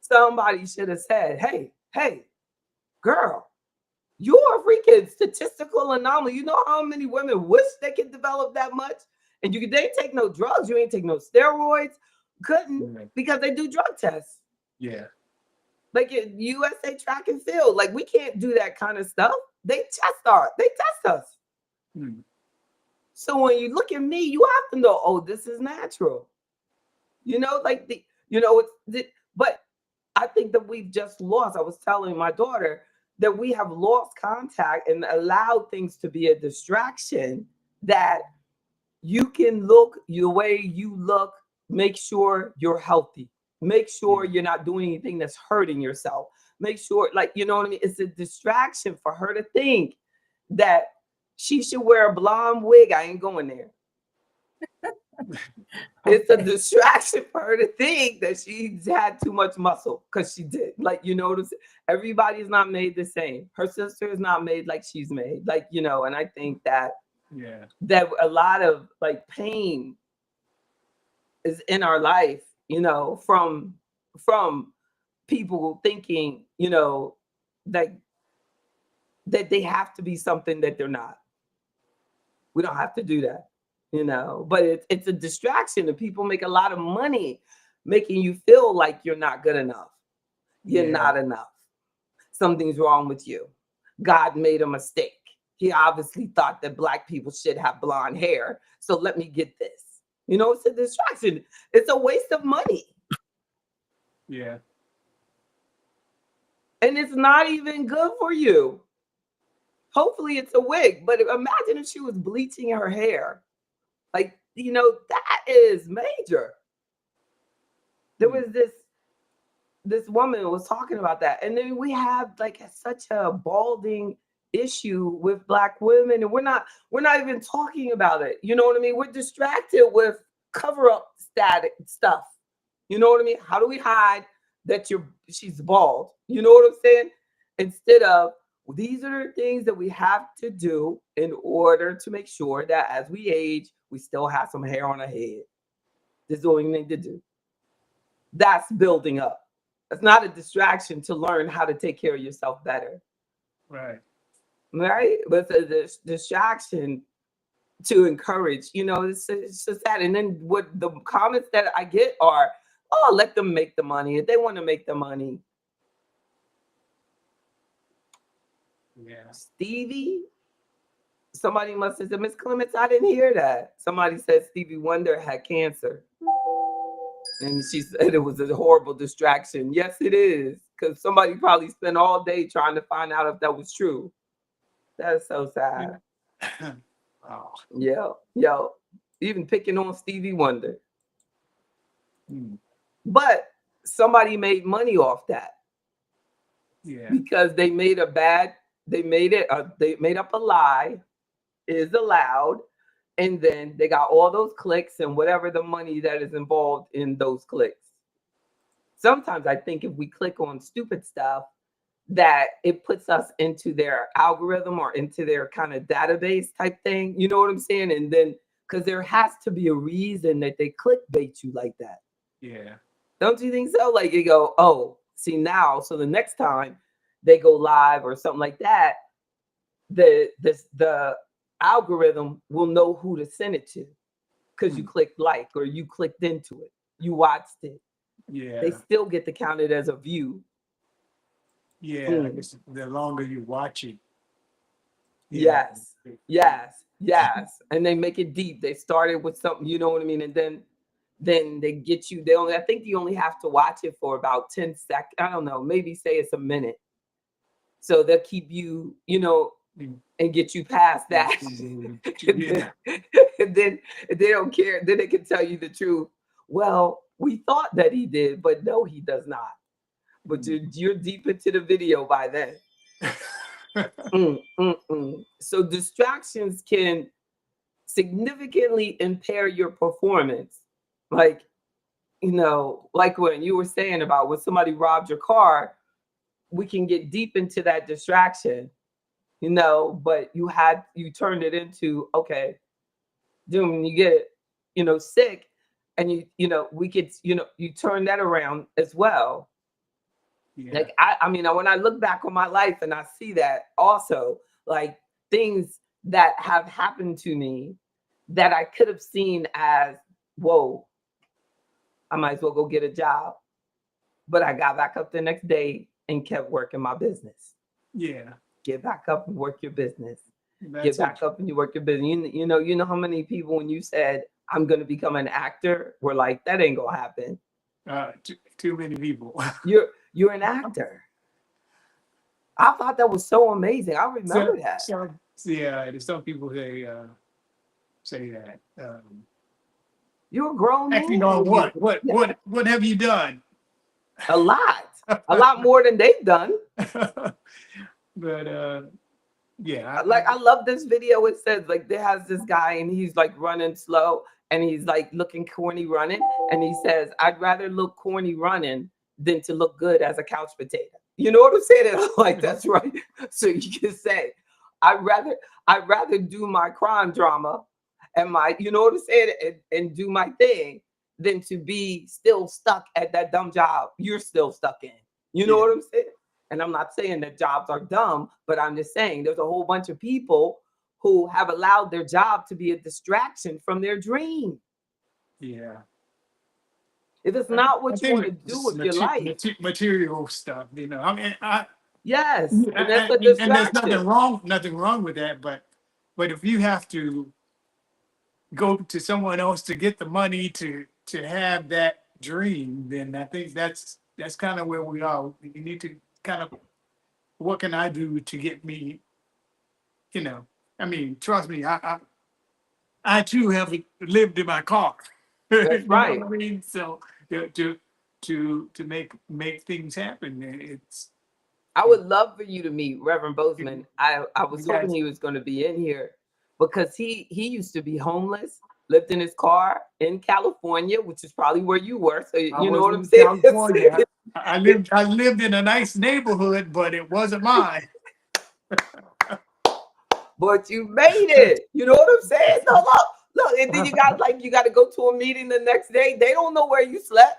Speaker 1: Somebody should have said, hey, girl, you're a freaking statistical anomaly. You know how many women wish they could develop that much? And they ain't take no drugs, you ain't take no steroids, couldn't
Speaker 3: Yeah.
Speaker 1: because they do drug tests.
Speaker 3: Yeah.
Speaker 1: Like at USA track and field, like we can't do that kind of stuff. They test us.
Speaker 3: Mm.
Speaker 1: So when you look at me, you have to know, oh, this is natural. You know, like but I think that we've just lost. I was telling my daughter that we have lost contact and allowed things to be a distraction that you can look the way you look, make sure you're healthy, make sure
Speaker 3: Yeah.
Speaker 1: you're not doing anything that's hurting yourself, make sure, like, you know what I mean? It's a distraction for her to think that she should wear a blonde wig. I ain't going there. It's a
Speaker 2: Okay.
Speaker 1: distraction for her to think that she's had too much muscle because she did. Like, you know what I'm saying? Everybody's not made the same. Her sister is not made like she's made. Like, you know, and I think that
Speaker 3: Yeah.
Speaker 1: a lot of like pain is in our life, you know, from people thinking, you know, that they have to be something that they're not. We don't have to do that, you know. But it's a distraction, and people make a lot of money making you feel like you're not good enough. You're
Speaker 3: Yeah.
Speaker 1: not enough. Something's wrong with you. God made a mistake. He obviously thought that black people should have blonde hair. So let me get this. You know, it's a distraction. It's a waste of money.
Speaker 3: Yeah.
Speaker 1: And it's not even good for you. Hopefully it's a wig, but imagine if she was bleaching her hair. Like, you know, that is major. There
Speaker 3: Mm.
Speaker 1: was this this woman was talking about that. And then we have like such a balding issue with Black women, and we're not even talking about it. You know what I mean? We're distracted with cover up static stuff. You know what I mean? How do we hide that she's bald? You know what I'm saying? Instead of, these are the things that we have to do in order to make sure that as we age, we still have some hair on our head. This is what we need to do. That's building up. It's not a distraction to learn how to take care of yourself better.
Speaker 3: Right.
Speaker 1: Right? But it's a distraction to encourage, it's just that. And then what the comments that I get are, oh, let them make the money. If they want to make the money.
Speaker 3: Yeah.
Speaker 1: Stevie, somebody must have said, Miss Clements, I didn't hear that. Somebody said Stevie Wonder had cancer. And she said it was a horrible distraction. Yes, it is. Because somebody probably spent all day trying to find out if that was true. That is so sad.
Speaker 3: Yeah. Wow.
Speaker 1: Yo, even picking on Stevie Wonder.
Speaker 3: Mm.
Speaker 1: But somebody made money off that.
Speaker 3: Yeah.
Speaker 1: Because they made up a lie is allowed. And then they got all those clicks and whatever the money that is involved in those clicks. Sometimes I think if we click on stupid stuff, that it puts us into their algorithm or into their kind of database type thing. You know what I'm saying? And then, because there has to be a reason that they clickbait you like that.
Speaker 3: Yeah.
Speaker 1: Don't you think so? Like you go, oh, see now, so the next time they go live or something like that, the algorithm will know who to send it to because you clicked like, or you clicked into it, you watched it.
Speaker 3: Yeah.
Speaker 1: They still get to count it as a view.
Speaker 3: Yeah. The longer you watch it.
Speaker 1: Yes. And they make it deep. They started with something, you know what I mean? And then they get you, I think you only have to watch it for about 10 seconds. I don't know, maybe say it's a minute. So they'll keep you, and get you past that.
Speaker 3: Yeah.
Speaker 1: And then they don't care. Then they can tell you the truth. Well, we thought that he did, but no, he does not. But you're deep into the video by then. So distractions can significantly impair your performance. Like, like when you were saying about when somebody robbed your car, we can get deep into that distraction, but you turned it into, okay, then when you get, sick and we could, you turn that around as well.
Speaker 3: Yeah.
Speaker 1: Like, I mean, when I look back on my life and I see that also, like things that have happened to me that I could have seen as, whoa, I might as well go get a job. But I got back up the next day and kept working my business.
Speaker 3: Yeah.
Speaker 1: Get back up and work your business.
Speaker 3: That's
Speaker 1: Get back up and you work your business. You know how many people, when you said, I'm going to become an actor, were like, that ain't going to happen.
Speaker 3: Too many people.
Speaker 1: You're an actor. I thought that was so amazing. I remember that.
Speaker 3: Yeah, there's some people say that.
Speaker 1: You're a grown man.
Speaker 3: Actually, on what? What have you done?
Speaker 1: A lot more than they've done.
Speaker 3: But yeah,
Speaker 1: I love this video. It says like there has this guy and he's like running slow and he's like looking corny running, and he says, I'd rather look corny running than to look good as a couch potato. You know what I'm saying? And I'm like, that's right. So you can say, I'd rather do my crime drama and my, you know what I'm saying, and do my thing than to be still stuck at that dumb job you're still stuck in. You know what I'm saying? And I'm not saying that jobs are dumb, but I'm just saying there's a whole bunch of people who have allowed their job to be a distraction from their dream.
Speaker 3: Yeah.
Speaker 1: If it's not what you want to do with your life.
Speaker 3: Material stuff, I mean,
Speaker 1: yes.
Speaker 3: And
Speaker 1: that's a distraction.
Speaker 3: And there's nothing wrong with that. But if you have to go to someone else to get the money to have that dream, then I think that's kind of where we are. You need to kind of, what can I do to get me, I mean, trust me, I too have lived in my car.
Speaker 1: That's right.
Speaker 3: What I mean? So to to make things happen.
Speaker 1: I would love for you to meet Reverend Bozeman. I
Speaker 3: you
Speaker 1: was hoping
Speaker 3: guys,
Speaker 1: he was going to be in here because he used to be homeless, lived in his car in California, which is probably where you were. So
Speaker 3: I
Speaker 1: you know
Speaker 3: was
Speaker 1: what I'm
Speaker 3: in
Speaker 1: saying?
Speaker 3: California. I lived in a nice neighborhood, but it wasn't mine.
Speaker 1: But you made it. You know what I'm saying? So look, and then you got to go to a meeting the next day. They don't know where you slept.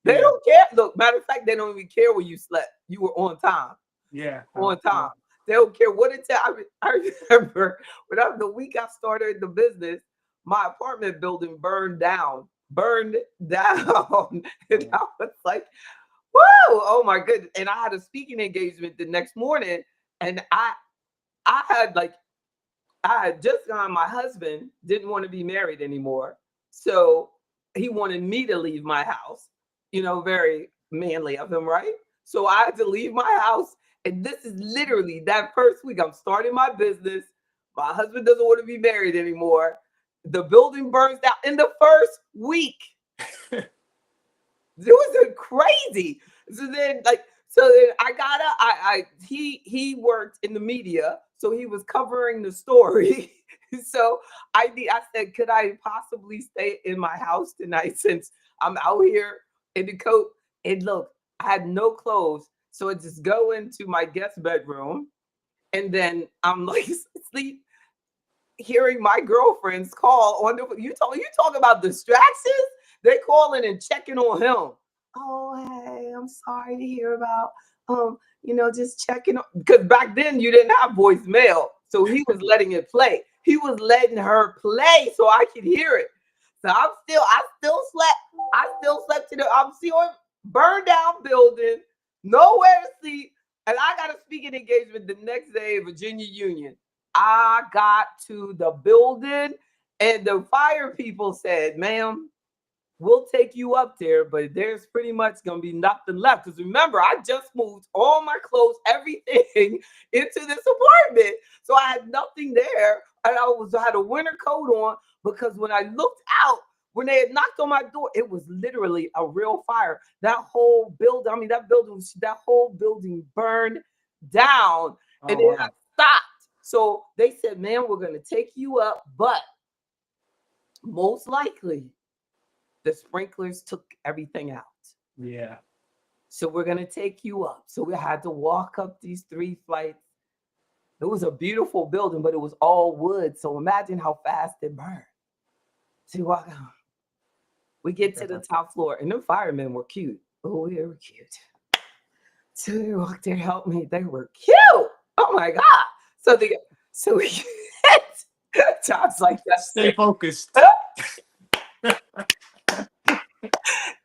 Speaker 1: They
Speaker 3: Yeah,
Speaker 1: don't care. Look, matter of fact, they don't even care where you slept. You were on time.
Speaker 3: yeah,
Speaker 1: On
Speaker 3: yeah.
Speaker 1: time. They don't care what it tell. I remember the week I started the business, my apartment building burned down. Burned down. And
Speaker 3: Yeah.
Speaker 1: I was like, whoa, oh my goodness. And I had a speaking engagement the next morning. And I had like I had just gone, my husband didn't want to be married anymore. So he wanted me to leave my house, very manly of him, right? So I had to leave my house. And this is literally that first week. I'm starting my business. My husband doesn't want to be married anymore. The building burns down in the first week. It was crazy. So then I got up. He worked in the media, so he was covering the story. So I said, could I possibly stay in my house tonight since I'm out here in the coat? And look, I had no clothes, so I just go into my guest bedroom, and then I'm like sleep, hearing my girlfriends call on the you talk about distractions. They calling and checking on him. Oh, hey, I'm sorry to hear about just checking on, because back then you didn't have voicemail. So he was letting it play. He was letting her play so I could hear it. So I still slept. I still slept I'm still burned down building, nowhere to sleep. And I got a speaking engagement the next day at Virginia Union. I got to the building and the fire people said, ma'am, we'll take you up there, but there's pretty much gonna be nothing left. Because remember, I just moved all my clothes, everything into this apartment. So I had nothing there. And I had a winter coat on because when I looked out, when they had knocked on my door, it was literally a real fire. That whole building, that whole building burned down and
Speaker 3: Oh
Speaker 1: it had
Speaker 3: wow.
Speaker 1: stopped. So they said, man, we're gonna take you up, but most likely the sprinklers took everything out.
Speaker 3: Yeah.
Speaker 1: So we're going to take you up. So we had to walk up these 3 flights. It was a beautiful building, but it was all wood. So imagine how fast it burned. So we get to the top floor, and the firemen were cute. Oh, they were cute. So they walked there, helped me. They were cute. Oh my God. So we get jobs like
Speaker 3: Stay
Speaker 1: that.
Speaker 3: focused.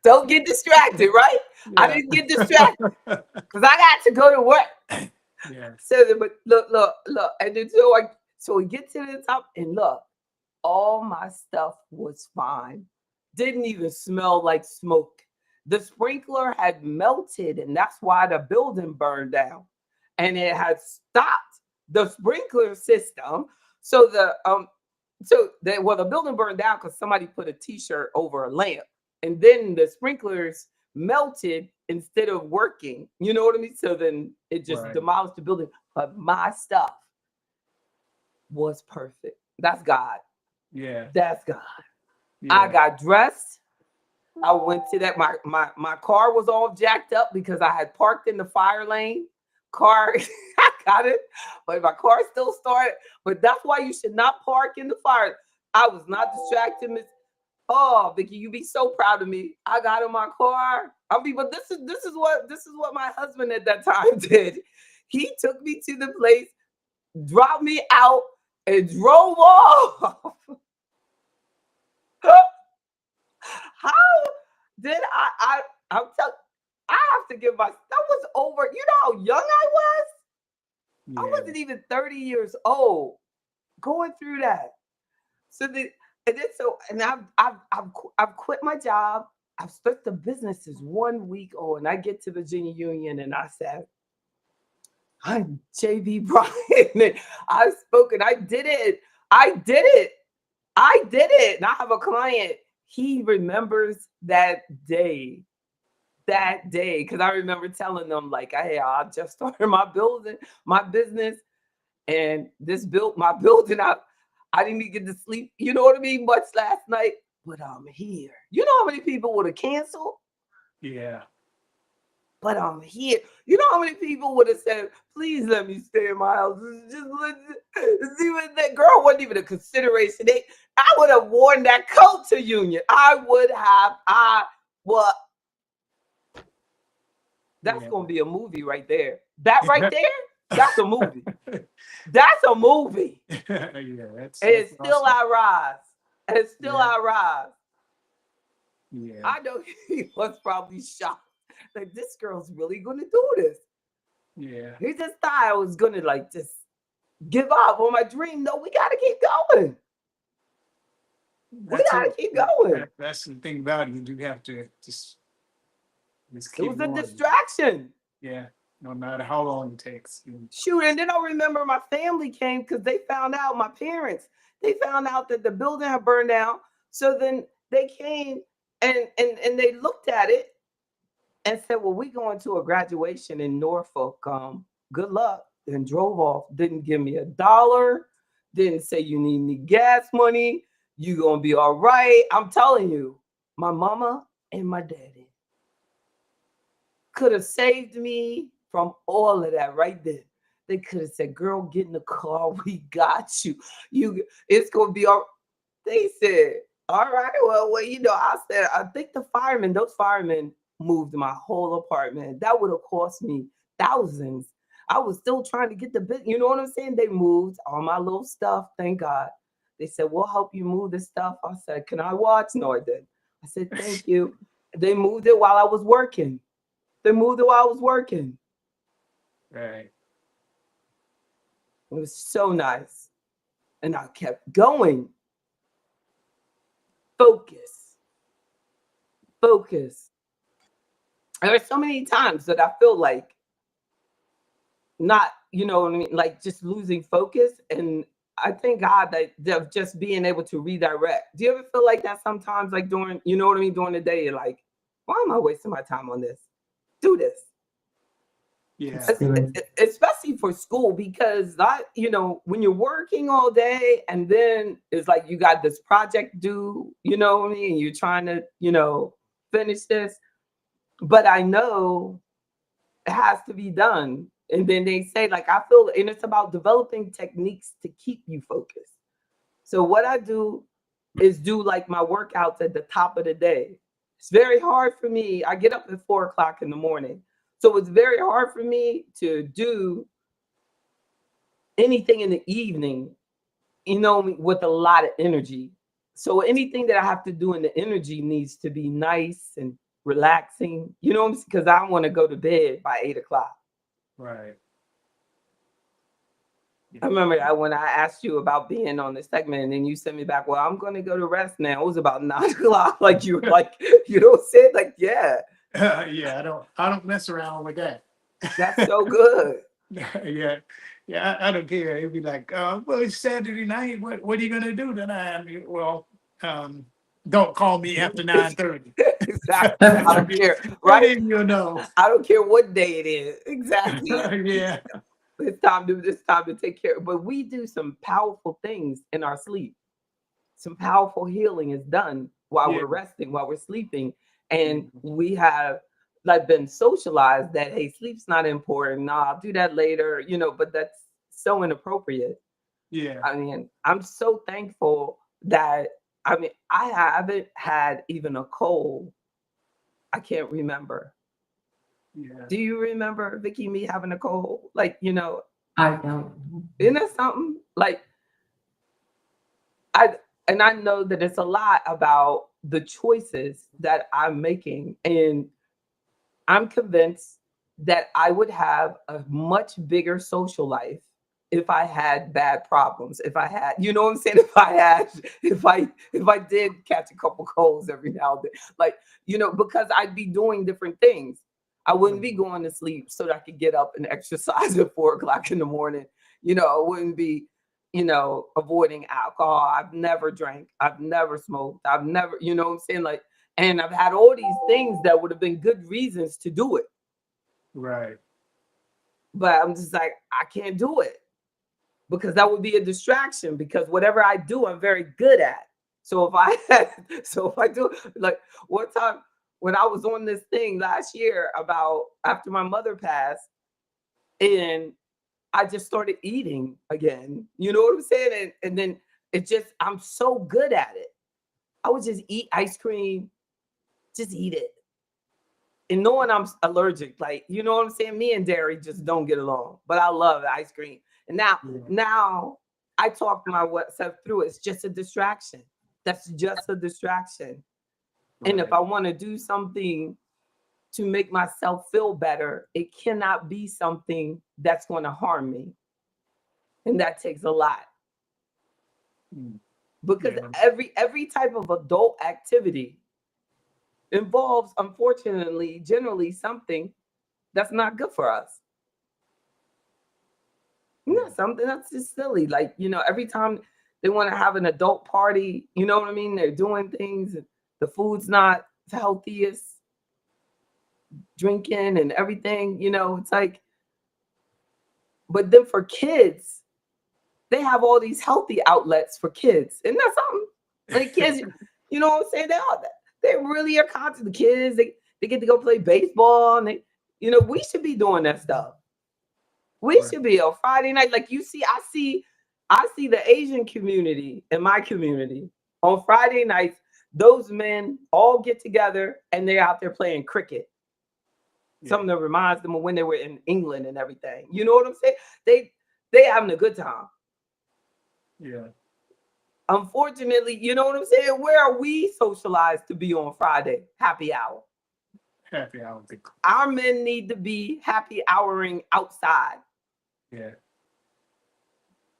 Speaker 1: Don't get distracted, right? I
Speaker 3: Yeah.
Speaker 1: didn't get distracted because I got to go to work.
Speaker 3: Yeah.
Speaker 1: But look, and then so we get to the top, and look, all my stuff was fine. Didn't even smell like smoke. The sprinkler had melted, and that's why the building burned down. And it had stopped the sprinkler system. So the building burned down because somebody put a t-shirt over a lamp. And then the sprinklers melted instead of working. You know what I mean? So then it just
Speaker 3: Right.
Speaker 1: demolished the building. But my stuff was perfect. That's God.
Speaker 3: Yeah.
Speaker 1: That's God. I
Speaker 3: Yeah.
Speaker 1: got dressed. I went to that. My car was all jacked up because I had parked in the fire lane. Car, I got it, but my car still started. But that's why you should not park in the fire. I was not distracted, Miss. Oh, Vicky, you be so proud of me. I got in my car. But this is what my husband at that time did. He took me to the place, dropped me out, and drove off. How did I'm telling, I have to give that was over. You know how young I was? I
Speaker 3: Yeah.
Speaker 1: wasn't even 30 years old going through that. So the and then so and I've quit my job. I've split the business is 1 week old, and I get to Virginia Union and I said, I'm JB Bryan. And I've spoken. I did it. I did it. I did it. And I have a client. He remembers that day. that day, because I remember telling them like, hey, I just started my business, and this built my building. I didn't even get to sleep, you know what I mean, much last night, but I'm here. You know how many people would have canceled?
Speaker 3: Yeah.
Speaker 1: But I'm here. You know how many people would have said, please let me stay in my house. See, that girl wasn't even a consideration. I would have worn that coat to union. Well, that's
Speaker 3: Yeah.
Speaker 1: going to be a movie right there. That right there, that's a movie. That's a movie.
Speaker 3: Yeah,
Speaker 1: And
Speaker 3: that's
Speaker 1: still
Speaker 3: awesome.
Speaker 1: I rise. And still
Speaker 3: Yeah.
Speaker 1: I rise.
Speaker 3: Yeah.
Speaker 1: I know he was probably shocked. Like, this girl's really going to do this.
Speaker 3: Yeah.
Speaker 1: He just thought I was going to like just give up on my dream. No, we got to keep going. We
Speaker 3: That's
Speaker 1: got to
Speaker 3: it.
Speaker 1: keep going.
Speaker 3: That's the thing about it. You do have to just
Speaker 1: It
Speaker 3: keep
Speaker 1: was a
Speaker 3: going.
Speaker 1: distraction.
Speaker 3: Yeah. No matter how long it takes.
Speaker 1: Shoot, and then I remember my family came because they found out, my parents, they found out that the building had burned down. So then they came and they looked at it and said, well, we going to a graduation in Norfolk. Good luck. And drove off. Didn't give me $1. Didn't say you need any gas money. You gonna be all right. I'm telling you, my mama and my daddy could have saved me from all of that right there. They could have said, girl, get in the car. We got you. It's gonna be all. They said, all right, well, you know, I said, I think those firemen moved my whole apartment. That would have cost me thousands. I was still trying to get the bit, you know what I'm saying? They moved all my little stuff, thank God. They said, we'll help you move this stuff. I said, can I watch? No, I didn't. I said, thank you. They moved it while I was working. They moved it while I was working.
Speaker 3: Right.
Speaker 1: It was so nice. And I kept going. Focus. Focus. And there's so many times that I feel like not, you know what I mean, like just losing focus. And I thank God that just being able to redirect. Do you ever feel like that sometimes, like during, you know what I mean, during the day, you're like, why am I wasting my time on this? Do this.
Speaker 3: Yeah.
Speaker 1: Especially for school, because you know, when you're working all day and then it's like you got this project due, you know what I mean, and you're trying to, you know, finish this, but I know it has to be done. And then they say, like, I feel, and it's about developing techniques to keep you focused. So what I do is do like my workouts at the top of the day. It's very hard for me. I get up at 4 o'clock in the morning. So it's very hard for me to do anything in the evening, you know, with a lot of energy. So anything that I have to do in the energy needs to be nice and relaxing, you know, because I want to go to bed by 8 o'clock.
Speaker 3: Right.
Speaker 1: I remember that when I asked you about being on this segment, and then you sent me back, well, I'm going to go to rest now. It was about 9 o'clock. Like you were like, you know, said like, yeah,
Speaker 3: Yeah. I don't mess around with that.
Speaker 1: that's so good.
Speaker 3: Yeah. Yeah. I don't care. It'd be like, well, it's Saturday night. What are you gonna do tonight? I mean, well, don't call me after 9:30.
Speaker 1: Exactly. I don't care.
Speaker 3: And
Speaker 1: Right.
Speaker 3: then you'll know.
Speaker 1: I don't care what day it is. Exactly.
Speaker 3: Yeah.
Speaker 1: It's time to take care. But we do some powerful things in our sleep. Some powerful healing is done while
Speaker 3: Yeah.
Speaker 1: we're resting, while we're sleeping. And we have like been socialized that, hey, sleep's not important. No, I'll do that later, you know, but that's so inappropriate.
Speaker 3: Yeah.
Speaker 1: I mean, I'm so thankful that, I mean, I haven't had even a cold. I can't remember.
Speaker 3: Yeah.
Speaker 1: Do you remember, Vicky, me having a cold? Like, you know,
Speaker 2: I don't.
Speaker 1: isn't that something? Like, I know that it's a lot about the choices that I'm making. And I'm convinced that I would have a much bigger social life if I had bad problems. If I had, you know what I'm saying? If I did catch a couple colds every now and then, like, you know, because I'd be doing different things. I wouldn't be going to sleep so that I could get up and exercise at 4 o'clock in the morning. You know, I wouldn't be, you know, avoiding alcohol. I've never drank. I've never smoked. I've never, you know what I'm saying? Like, And I've had all these things that would have been good reasons to do it.
Speaker 3: Right.
Speaker 1: But I'm just like, I can't do it because that would be a distraction, because whatever I do, I'm very good at. So if I do, like one time when I was on this thing last year about after my mother passed, and I just started eating again. You know what I'm saying? And then it just, I'm so good at it. I would just eat ice cream, just eat it. And knowing I'm allergic, like, you know what I'm saying? Me and dairy just don't get along, but I love ice cream. And
Speaker 3: Yeah.
Speaker 1: now I talk myself through it. It's just a distraction. That's just a distraction. And if
Speaker 3: Right.
Speaker 1: I want to do something to make myself feel better, it cannot be something that's going to harm me. And that takes a lot,
Speaker 3: Mm.
Speaker 1: because
Speaker 3: Yeah.
Speaker 1: every type of adult activity involves, unfortunately, generally something that's not good for us.
Speaker 3: Yeah.
Speaker 1: Something that's just silly. Like, every time they want to have an adult party, you know what I mean? They're doing things, and the food's not the healthiest, drinking and everything, it's like, but then for kids, they have all these healthy outlets for kids. And that's something. Like kids, you know what I'm saying? They really are conscious. The kids, they get to go play baseball, and we should be doing that stuff. We
Speaker 3: Right.
Speaker 1: should be on Friday night. Like I see the Asian community in my community on Friday nights. Those men all get together and they're out there playing cricket.
Speaker 3: Yeah.
Speaker 1: Something that reminds them of when they were in England and everything. You know what I'm saying? They having a good time.
Speaker 3: Yeah.
Speaker 1: Unfortunately, you know what I'm saying? Where are we socialized to be on Friday? Happy hour.
Speaker 3: Happy hour.
Speaker 1: Our men need to be happy houring outside.
Speaker 3: Yeah.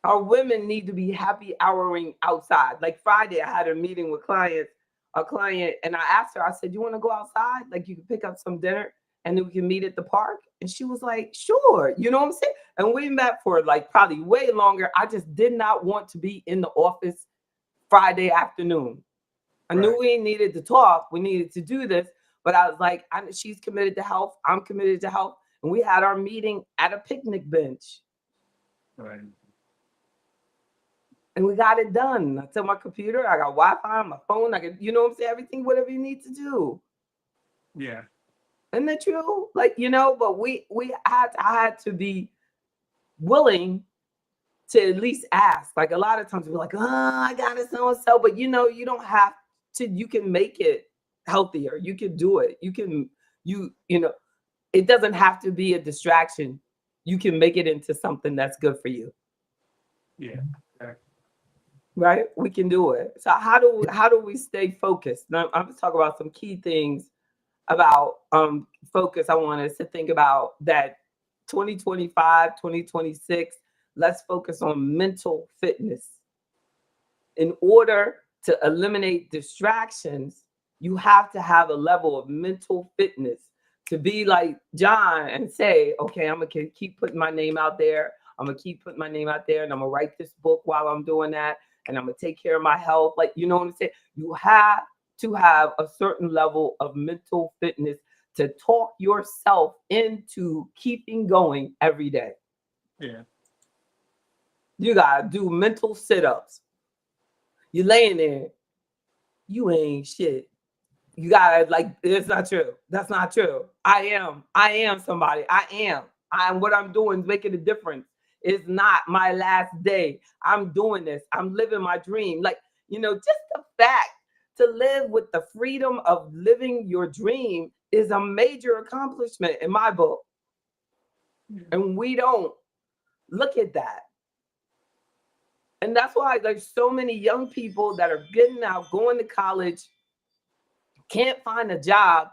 Speaker 1: Our women need to be happy houring outside. Like Friday, I had a meeting with a client, and I asked her, I said, "You want to go outside? Like you can pick up some dinner and then we can meet at the park." And she was like, "Sure." You know what I'm saying? And we met for like probably way longer. I just did not want to be in the office Friday afternoon. I knew
Speaker 3: Right.
Speaker 1: we needed to talk. We needed to do this. But I was like, she's committed to health. I'm committed to health. And we had our meeting at a picnic bench.
Speaker 3: Right.
Speaker 1: And we got it done. I took my computer, I got Wi-Fi on my phone, I could, what I'm saying, everything, whatever you need to do.
Speaker 3: Yeah.
Speaker 1: Isn't that true? Like, but I had to be willing to at least ask. Like a lot of times we're like, oh, I got it so and so, but you don't have to, you can make it healthier. You can do it. It doesn't have to be a distraction. You can make it into something that's good for you.
Speaker 3: Yeah.
Speaker 1: Right? We can do it. So how do we stay focused? Now I'm just talking about some key things about focus. I want us to think about that 2025, 2026. Let's focus on mental fitness. In order to eliminate distractions, you have to have a level of mental fitness to be like John and say, okay, I'm gonna keep putting my name out there. I'm gonna keep putting my name out there, and I'm gonna write this book while I'm doing that, and I'm gonna take care of my health. Like, you know what I'm saying? You have to have a certain level of mental fitness to talk yourself into keeping going every day.
Speaker 3: Yeah.
Speaker 1: You gotta do mental sit-ups. You're laying there, you ain't shit. You gotta, like, it's not true. That's not true. I am somebody. I'm what I'm doing is making a difference. It's not my last day. I'm doing this. I'm living my dream. Like, just the fact to live with the freedom of living your dream is a major accomplishment in my book. And we don't look at that. And that's why there's so many young people that are getting out, going to college, can't find a job,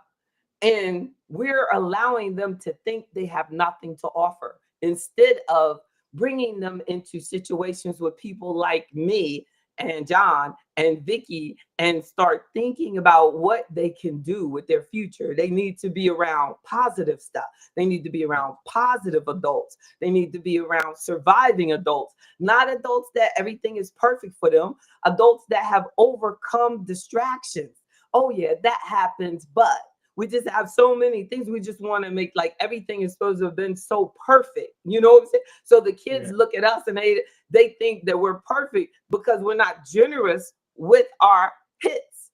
Speaker 1: and we're allowing them to think they have nothing to offer instead of bringing them into situations with people like me and John and Vicky, and start thinking about what they can do with their future. They need to be around positive stuff. They need to be around positive adults. They need to be around surviving adults, not adults that everything is perfect for them, adults that have overcome distractions, oh yeah, that happens, but we just have so many things. We just want to make like everything is supposed to have been so perfect. You know what I'm saying? So the kids
Speaker 3: Yeah.
Speaker 1: look at us and they think that we're perfect because we're not generous with our hits.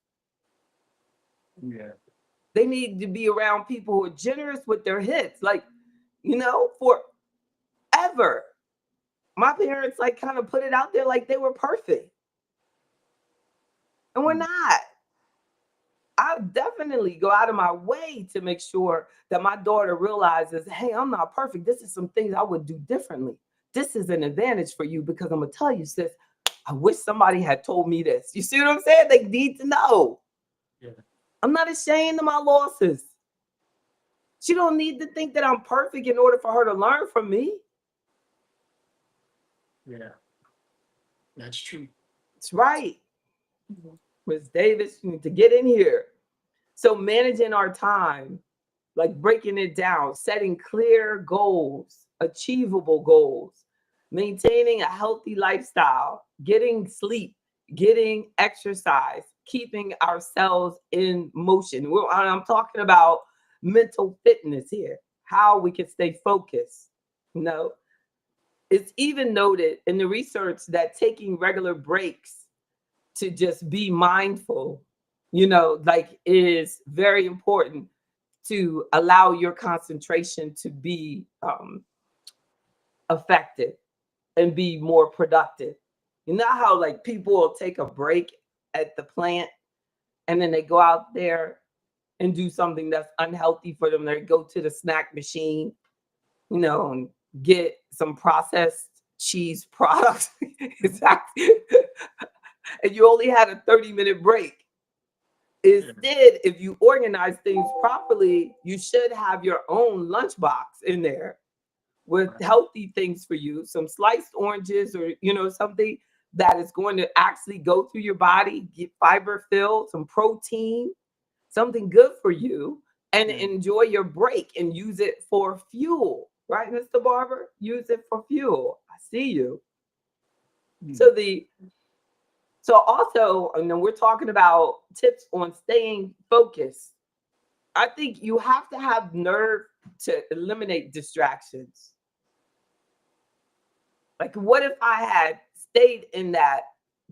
Speaker 3: Yeah.
Speaker 1: They need to be around people who are generous with their hits. Like, forever. My parents like kind of put it out there like they were perfect. And we're
Speaker 3: Mm.
Speaker 1: not. I definitely go out of my way to make sure that my daughter realizes, hey, I'm not perfect. This is some things I would do differently. This is an advantage for you because I'm gonna tell you, sis, I wish somebody had told me this. You see what I'm saying? They need to know.
Speaker 3: Yeah.
Speaker 1: I'm not ashamed of my losses. She don't need to think that I'm perfect in order for her to learn from me.
Speaker 3: Yeah. That's true.
Speaker 1: That's right. Ms. Davis, you need to get in here. So managing our time, like breaking it down, setting clear goals, achievable goals, maintaining a healthy lifestyle, getting sleep, getting exercise, keeping ourselves in motion. I'm talking about mental fitness here, how we can stay focused. You know, it's even noted in the research that taking regular breaks to just be mindful, like is very important to allow your concentration to be effective and be more productive. You know how like people will take a break at the plant and then they go out there and do something that's unhealthy for them. They go to the snack machine, and get some processed cheese products. Exactly. And you only had a 30-minute break.
Speaker 3: Yeah.
Speaker 1: Instead, if you organize things properly, you should have your own lunchbox in there with
Speaker 3: Right.
Speaker 1: healthy things for you, some sliced oranges or, something that is going to actually go through your body, get fiber filled, some protein, something good for you, and
Speaker 3: Yeah.
Speaker 1: enjoy your break and use it for fuel. Right, Mr. Barber? Use it for fuel. I see you.
Speaker 3: Mm.
Speaker 1: So also, and then we're talking about tips on staying focused. I think you have to have nerve to eliminate distractions. Like, what if I had stayed in that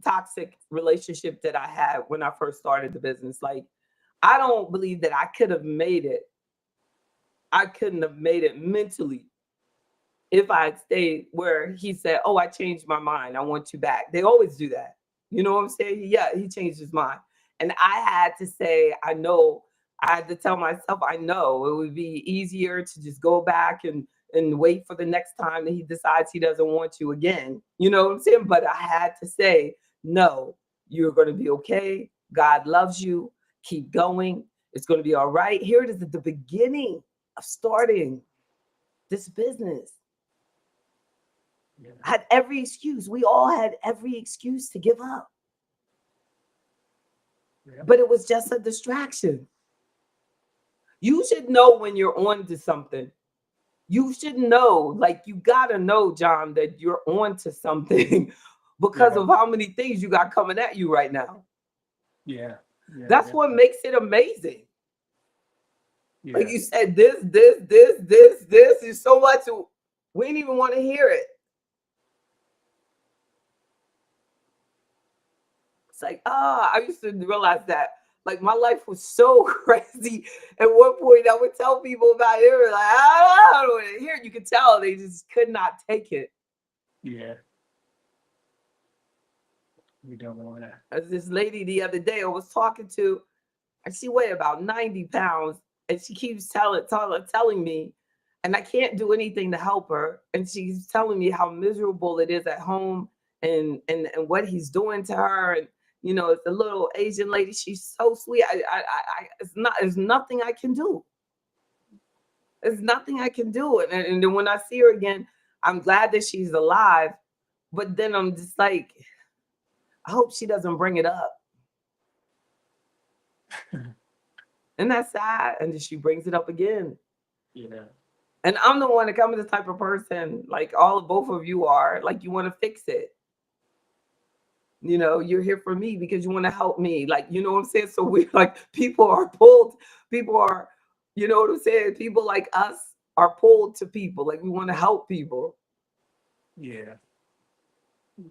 Speaker 1: toxic relationship that I had when I first started the business? Like, I don't believe that I could have made it. I couldn't have made it mentally if I had stayed where he said, oh, I changed my mind. I want you back. They always do that. You know what I'm saying? Yeah, he changed his mind. And I had to say, I know. I had to tell myself, I know it would be easier to just go back and wait for the next time that he decides he doesn't want you again. You know what I'm saying? But I had to say, no, you're going to be okay. God loves you. Keep going. It's going to be all right. Here it is at the beginning of starting this business.
Speaker 3: Yeah.
Speaker 1: Had every excuse. We all had every excuse to give up,
Speaker 3: Yeah.
Speaker 1: but it was just a distraction. You should know when you're on to something. You should know, like you gotta know, John, that you're on to something because
Speaker 3: Yeah.
Speaker 1: of how many things you got coming at you right now.
Speaker 3: Yeah. Yeah.
Speaker 1: That's what makes it amazing. Like
Speaker 3: Yeah.
Speaker 1: you said, this is so much. We didn't even want to hear it. It's like, I used to realize that. Like my life was so crazy. At one point, I would tell people about it. Like, I don't want to hear it. You could tell they just could not take it.
Speaker 3: Yeah. We don't want to.
Speaker 1: As this lady the other day I was talking to, and she weighed about 90 pounds, and she keeps telling me, and I can't do anything to help her. And she's telling me how miserable it is at home and what he's doing to her. And it's a little Asian lady. She's so sweet. There's nothing I can do. There's nothing I can do. And then when I see her again, I'm glad that she's alive. But then I'm just like, I hope she doesn't bring it up. And that's sad. And then she brings it up again.
Speaker 3: Yeah.
Speaker 1: And I'm the one that I'm the type of person, like both of you are, like you want to fix it. You're here for me because you want to help me. Like, you know what I'm saying? So we like people are pulled, people are, you know what I'm saying? People like us are pulled to people. Like we want to help people.
Speaker 3: Yeah.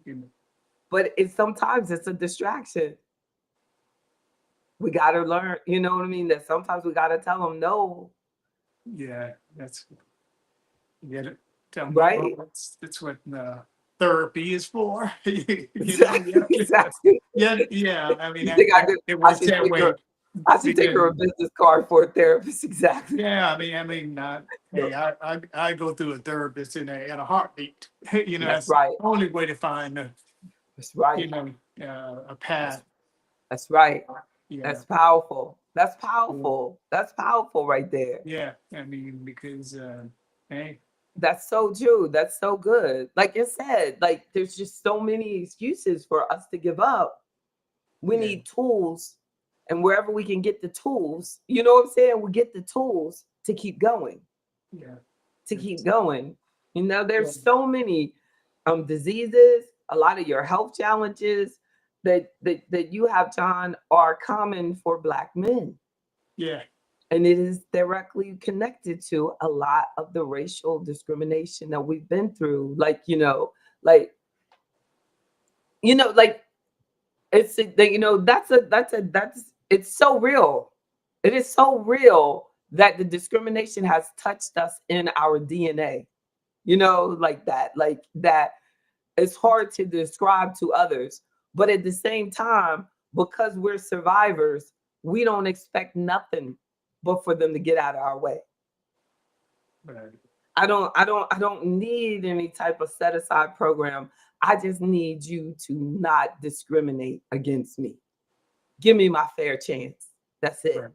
Speaker 3: You
Speaker 1: But sometimes it's a distraction. We gotta learn, you know what I mean? That sometimes we gotta tell them no,
Speaker 3: Yeah, that's you gotta tell them,
Speaker 1: right?
Speaker 3: well, that's what therapy is for. You know,
Speaker 1: Exactly,
Speaker 3: you have to,
Speaker 1: exactly.
Speaker 3: yeah. I mean,
Speaker 1: You think
Speaker 3: it
Speaker 1: I
Speaker 3: works
Speaker 1: should
Speaker 3: that
Speaker 1: take
Speaker 3: way
Speaker 1: her
Speaker 3: because
Speaker 1: a business card for a therapist? Exactly.
Speaker 3: yeah, hey, I go through a therapist in a heartbeat. You know,
Speaker 1: That's
Speaker 3: that's the
Speaker 1: right.
Speaker 3: only way to find
Speaker 1: That's
Speaker 3: you
Speaker 1: right.
Speaker 3: know a
Speaker 1: That's
Speaker 3: path.
Speaker 1: that's right.
Speaker 3: Yeah,
Speaker 1: That's powerful. That's
Speaker 3: yeah,
Speaker 1: powerful. That's powerful right there.
Speaker 3: yeah. I mean, because hey,
Speaker 1: That's so true. That's so good. Like I said, like there's just so many excuses for us to give up. We
Speaker 3: yeah,
Speaker 1: need tools, and wherever we can get the tools, you know what I'm saying? We get the tools to keep going,
Speaker 3: yeah,
Speaker 1: to keep
Speaker 3: it's,
Speaker 1: going.
Speaker 3: yeah,
Speaker 1: There's so many diseases, a lot of your health challenges that you have, John, are common for Black men.
Speaker 3: yeah,
Speaker 1: And it is directly connected to a lot of the racial discrimination that we've been through. Like, like it's that's it's so real. It is so real that the discrimination has touched us in our DNA. Like that. Like that it's hard to describe to others. But at the same time, because we're survivors, we don't expect nothing but for them to get out of our way.
Speaker 3: right,
Speaker 1: I don't need any type of set aside program. I just need you to not discriminate against me. Give me my fair chance. That's it.
Speaker 3: right,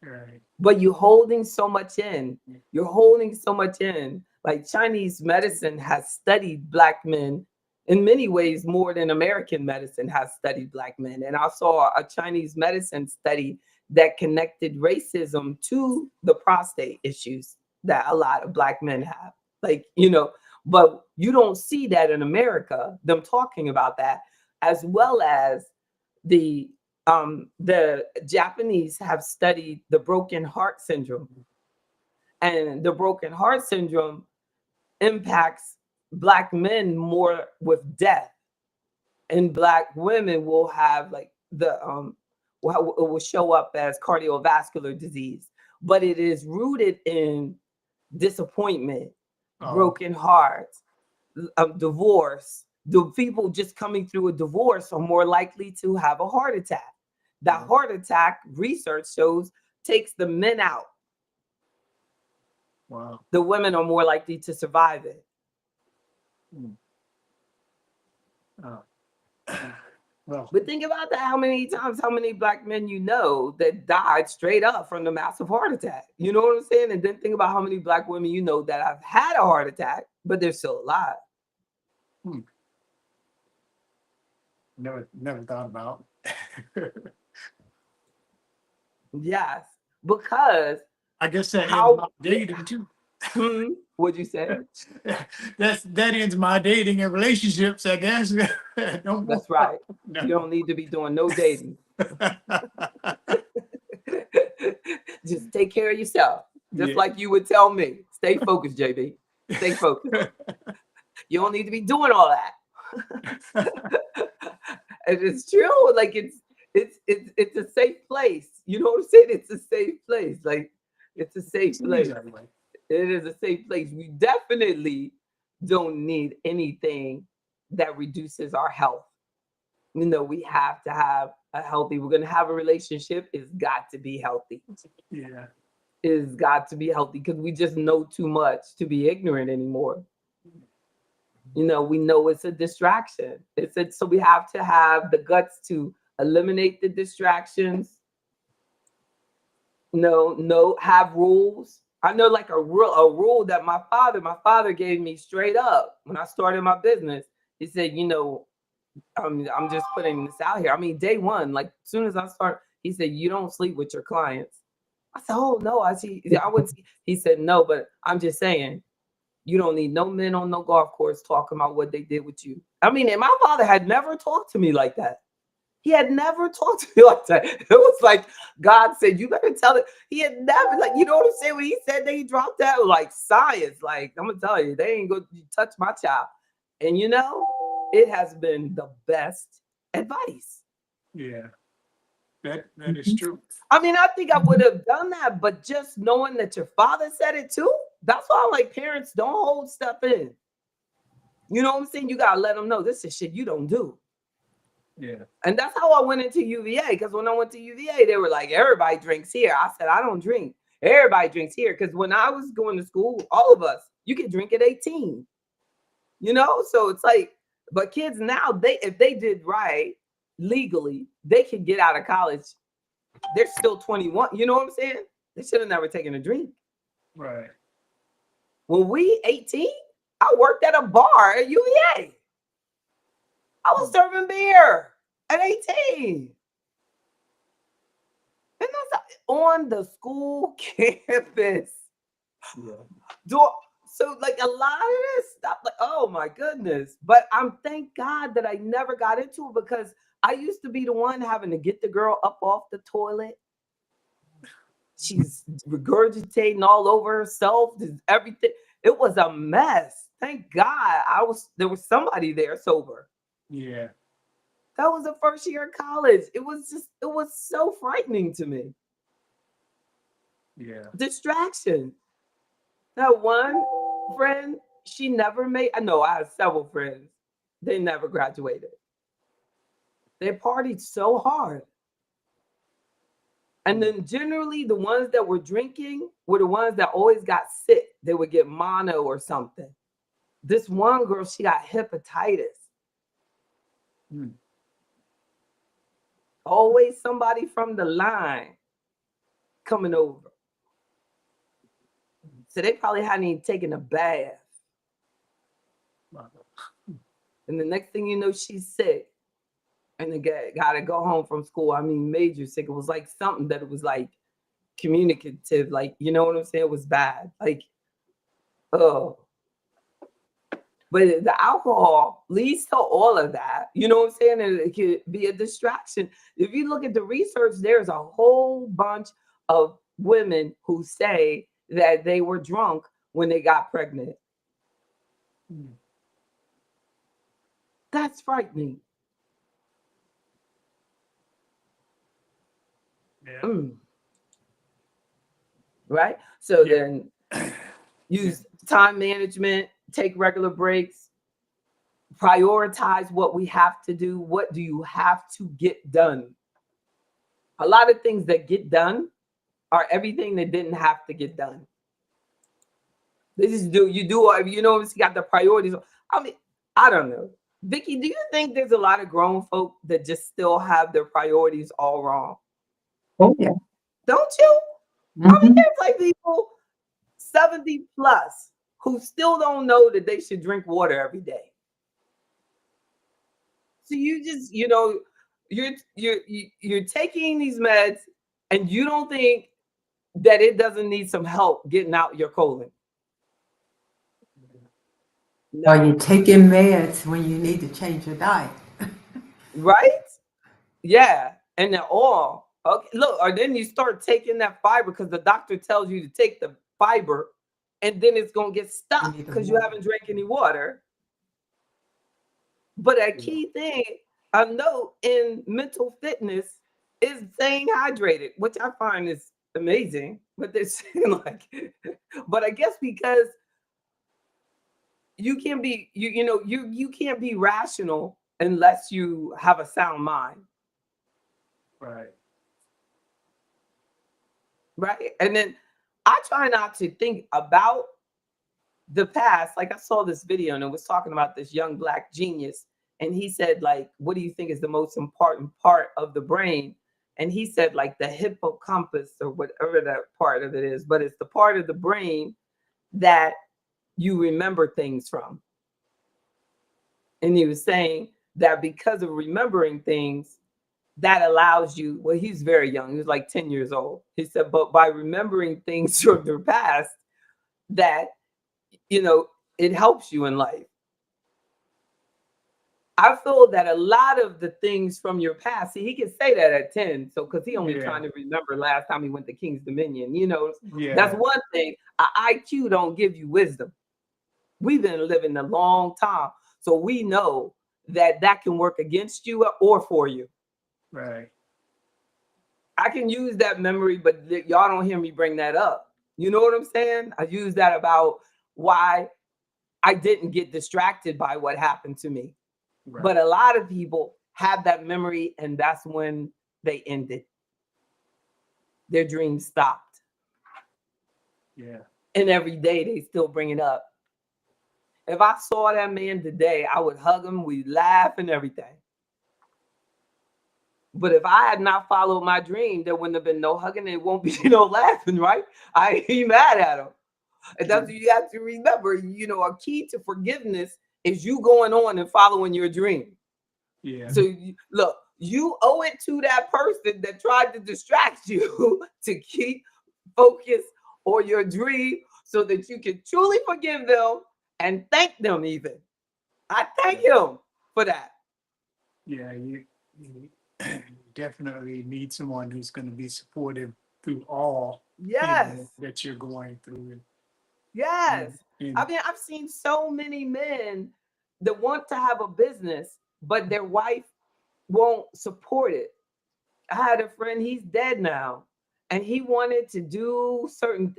Speaker 3: right.
Speaker 1: But you're holding so much in. You're holding so much in. Like Chinese medicine has studied Black men in many ways more than American medicine has studied Black men. And I saw a Chinese medicine study that connected racism to the prostate issues that a lot of Black men have. But you don't see that in America, them talking about that, as well as the Japanese have studied the broken heart syndrome, and the broken heart syndrome impacts Black men more with death, and Black women will have like it will show up as cardiovascular disease, but it is rooted in disappointment,
Speaker 3: Oh,
Speaker 1: broken hearts, divorce. The people just coming through a divorce are more likely to have a heart attack. That
Speaker 3: yeah.
Speaker 1: heart attack, research shows, takes the men out.
Speaker 3: Wow.
Speaker 1: The women are more likely to survive it.
Speaker 3: Mm. Oh. Well,
Speaker 1: But think about that. How many Black men that died straight up from the massive heart attack? You know what I'm saying? And then think about how many Black women that have had a heart attack, but they're still alive.
Speaker 3: hmm, never thought about.
Speaker 1: Yes, because
Speaker 3: I guess that ends my
Speaker 1: how?
Speaker 3: dating too.
Speaker 1: What'd you say?
Speaker 3: That ends my dating and relationships, I guess. No more.
Speaker 1: That's right. You
Speaker 3: No.
Speaker 1: don't need to be doing no dating. Just take care of yourself. Just
Speaker 3: Yeah.
Speaker 1: like you would tell me. Stay focused, JB. Stay focused. You don't need to be doing all that. And it's true. Like it's a safe place. You know what I'm saying? It's a safe place. Like it's a safe
Speaker 3: Seems
Speaker 1: place.
Speaker 3: that way.
Speaker 1: It is a safe place. We definitely don't need anything that reduces our health. We have to have a healthy, we're going to have a relationship. It's got to be healthy.
Speaker 3: Yeah.
Speaker 1: It's got to be healthy because we just know too much to be ignorant anymore. We know it's a distraction. So we have to have the guts to eliminate the distractions. No, have rules. I know like a rule that my father gave me straight up when I started my business. He said, I'm just putting this out here. I mean, day one, like as soon as I start, he said, you don't sleep with your clients. I said, oh no, I see. I would. He said, no, but I'm just saying, You don't need no men on no golf course talking about what they did with you. I mean, and my father had never talked to me like that. He had never talked to me like that. It was like God said, you better tell it. He had never, like, you know what I'm saying? When he said that he dropped that, like science, like, I'm gonna tell you, they ain't gonna touch my child. And you know, it has been the best advice.
Speaker 3: Yeah, that is true.
Speaker 1: I mean, I think I would have done that, but just knowing that your father said it too, that's why I'm like, parents, don't hold stuff in. You know what I'm saying? You gotta let them know this is shit you don't do.
Speaker 3: Yeah,
Speaker 1: And that's how I went into UVA. Because when I went to UVA, they were like, everybody drinks here. I said, I don't drink. Everybody drinks here. Because when I was going to school, all of us, you could drink at 18. You know? So it's like, but kids now, they if they did right legally, they could get out of college. They're still 21. You know what I'm saying? They should have never taken a drink.
Speaker 3: right.
Speaker 1: When we 18, I worked at a bar at UVA. I was serving beer at 18. And that's on the school campus.
Speaker 3: Yeah.
Speaker 1: So like a lot of this stuff, like, oh my goodness. But I'm thank God that I never got into it because I used to be the one having to get the girl up off the toilet. She's regurgitating all over herself, everything. It was a mess. Thank God there was somebody there sober.
Speaker 3: Yeah.
Speaker 1: That was the first year of college. It was so frightening to me.
Speaker 3: Yeah.
Speaker 1: Distraction. That one friend, she never made. I know I had several friends. They never graduated. They partied so hard. And then generally the ones that were drinking were the ones that always got sick. They would get mono or something. This one girl, she got hepatitis.
Speaker 3: Hmm.
Speaker 1: Always somebody from the line coming over. So they probably hadn't even taken a bath.
Speaker 3: Wow.
Speaker 1: And the next thing you know, she's sick. And the guy got to go home from school. I mean, major sick. It was like something that it was like communicative. Like, you know what I'm saying? It was bad. Like, oh. But the alcohol leads to all of that. You know what I'm saying? And it could be a distraction. If you look at the research, there's a whole bunch of women who say that they were drunk when they got pregnant.
Speaker 3: Hmm.
Speaker 1: That's frightening.
Speaker 3: Yeah.
Speaker 1: Right? So
Speaker 3: Yeah.
Speaker 1: then use time management, take regular breaks, prioritize what we have to do. What do you have to get done? A lot of things that get done are everything that didn't have to get done. They just do, you know, you got the priorities. I mean, I don't know. Vicky, do you think there's a lot of grown folk that just still have their priorities all wrong?
Speaker 2: Oh, yeah.
Speaker 1: Don't you? I mean,
Speaker 2: Mhm.
Speaker 1: there's like people 70 plus who still don't know that they should drink water every day. So you just, you know, you're taking these meds and you don't think that it doesn't need some help getting out your colon.
Speaker 2: Are
Speaker 1: No,
Speaker 2: you taking meds when you need to change your diet?
Speaker 1: right? Yeah, and then all okay. Look, or then you start taking that fiber because the doctor tells you to take the fiber, and then it's gonna get
Speaker 2: You
Speaker 1: stuck
Speaker 2: need the
Speaker 1: because you
Speaker 2: water.
Speaker 1: haven't drank any water. But a
Speaker 3: Yeah.
Speaker 1: key thing I know in mental fitness is staying hydrated, which I find is amazing. But they're saying like, but I guess because you can be you can't be rational unless you have a sound mind,
Speaker 3: Right.
Speaker 1: right? And then I try not to think about the past. Like I saw this video and it was talking about this young black genius, and he said like, what do you think is the most important part of the brain? And he said like the hippocampus or whatever that part of it is, but it's the part of the brain that you remember things from. And he was saying that because of remembering things, that allows you, well, he's very young, he was like 10 years old. He said, but by remembering things from the past, that, you know, it helps you in life. I feel that a lot of the things from your past, see, he can say that at 10. So, because he only
Speaker 3: Yeah.
Speaker 1: trying to remember last time he went to King's Dominion, that's
Speaker 3: Yeah.
Speaker 1: one thing. A IQ don't give you wisdom. We've been living a long time. So we know that that can work against you or for you.
Speaker 3: Right.
Speaker 1: I can use that memory, but y'all don't hear me bring that up. You know what I'm saying? I use that about why I didn't get distracted by what happened to me.
Speaker 3: Right.
Speaker 1: But a lot of people have that memory, and that's when they ended. Their dreams stopped.
Speaker 3: Yeah.
Speaker 1: And every day they still bring it up. If I saw that man today, I would hug him, we'd laugh and everything. But if I had not followed my dream, there wouldn't have been no hugging, it won't be no laughing, right? I ain't mad at him. And that's what you have to remember. A key to forgiveness is you going on and following your dream.
Speaker 3: Yeah.
Speaker 1: So look, you owe it to that person that tried to distract you to keep focus on your dream so that you can truly forgive them and thank them even. I thank him for that.
Speaker 3: Yeah. You definitely need someone who's going to be supportive through all
Speaker 1: Yes.
Speaker 3: that you're going through.
Speaker 1: Yes.
Speaker 3: And
Speaker 1: I mean, I've seen so many men that want to have a business, but their wife won't support it. I had a friend, he's dead now, and he wanted to do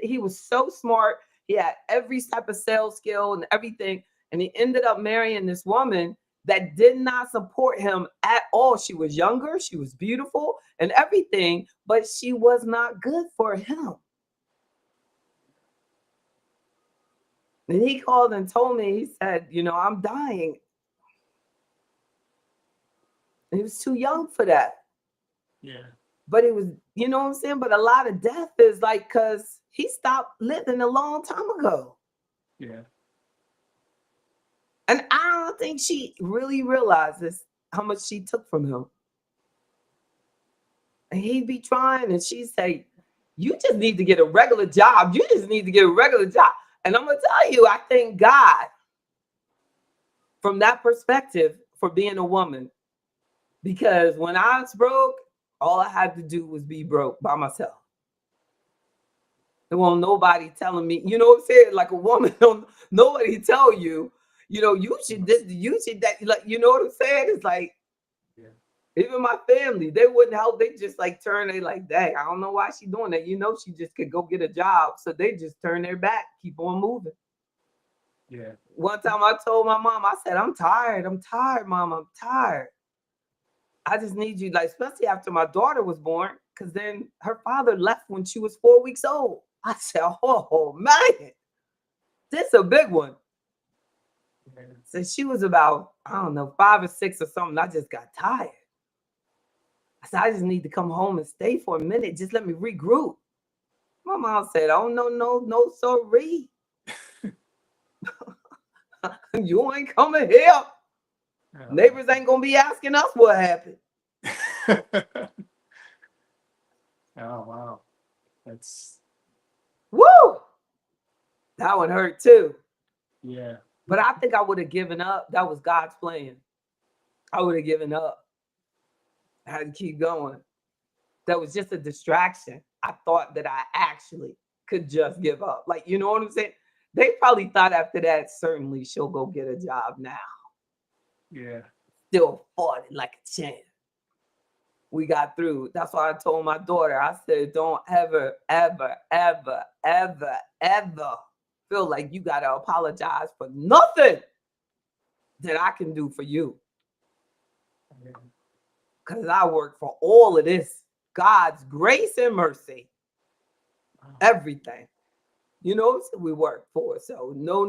Speaker 1: he was so smart. He had every type of sales skill and everything. And he ended up marrying this woman that did not support him at all. She was younger, she was beautiful and everything, but she was not good for him. And he called and told me, he said, I'm dying. And he was too young for that.
Speaker 3: yeah.
Speaker 1: But it was, you know what I'm saying? But a lot of death is like, because he stopped living a long time ago.
Speaker 3: Yeah.
Speaker 1: And I don't think she really realizes how much she took from him. And he'd be trying, and she'd say, you just need to get a regular job. You just need to get a regular job. And I'm going to tell you, I thank God from that perspective for being a woman. Because when I was broke, all I had to do was be broke by myself. There won't nobody telling me, you know what I'm saying? Like a woman, don't nobody tell you, you should this, you should that. Like, you know what I'm saying? It's like,
Speaker 3: Yeah.
Speaker 1: even my family, they wouldn't help. They just like turn, they like, dang, I don't know why she doing that. She just could go get a job. So they just turn their back, keep on moving.
Speaker 3: Yeah.
Speaker 1: One time I told my mom, I said, I'm tired, mom, I'm tired. I just need you, like, especially after my daughter was born, because then her father left when she was 4 weeks old. I said, oh, man, this is a big one.
Speaker 3: Yeah.
Speaker 1: So she was about, I don't know, 5 or 6 or something. I just got tired. I said, I just need to come home and stay for a minute. Just let me regroup. My mom said, oh, no, sorry. You ain't coming here. Neighbors ain't going to be asking us what happened.
Speaker 3: Oh, wow. That's,
Speaker 1: Woo! That one hurt too.
Speaker 3: yeah.
Speaker 1: But I think I would have given up. That was God's plan. I would have given up. I had to keep going. That was just a distraction. I thought that I actually could just give up. Like, you know what I'm saying? They probably thought after that, certainly she'll go get a job now.
Speaker 3: Yeah.
Speaker 1: Still fought it like a champ. We got through. That's why I told my daughter, I said, don't ever, ever, ever, ever, ever feel like you got to apologize for nothing that I can do for you. Because I work for all of this. God's grace and mercy. Everything. We work for. So no.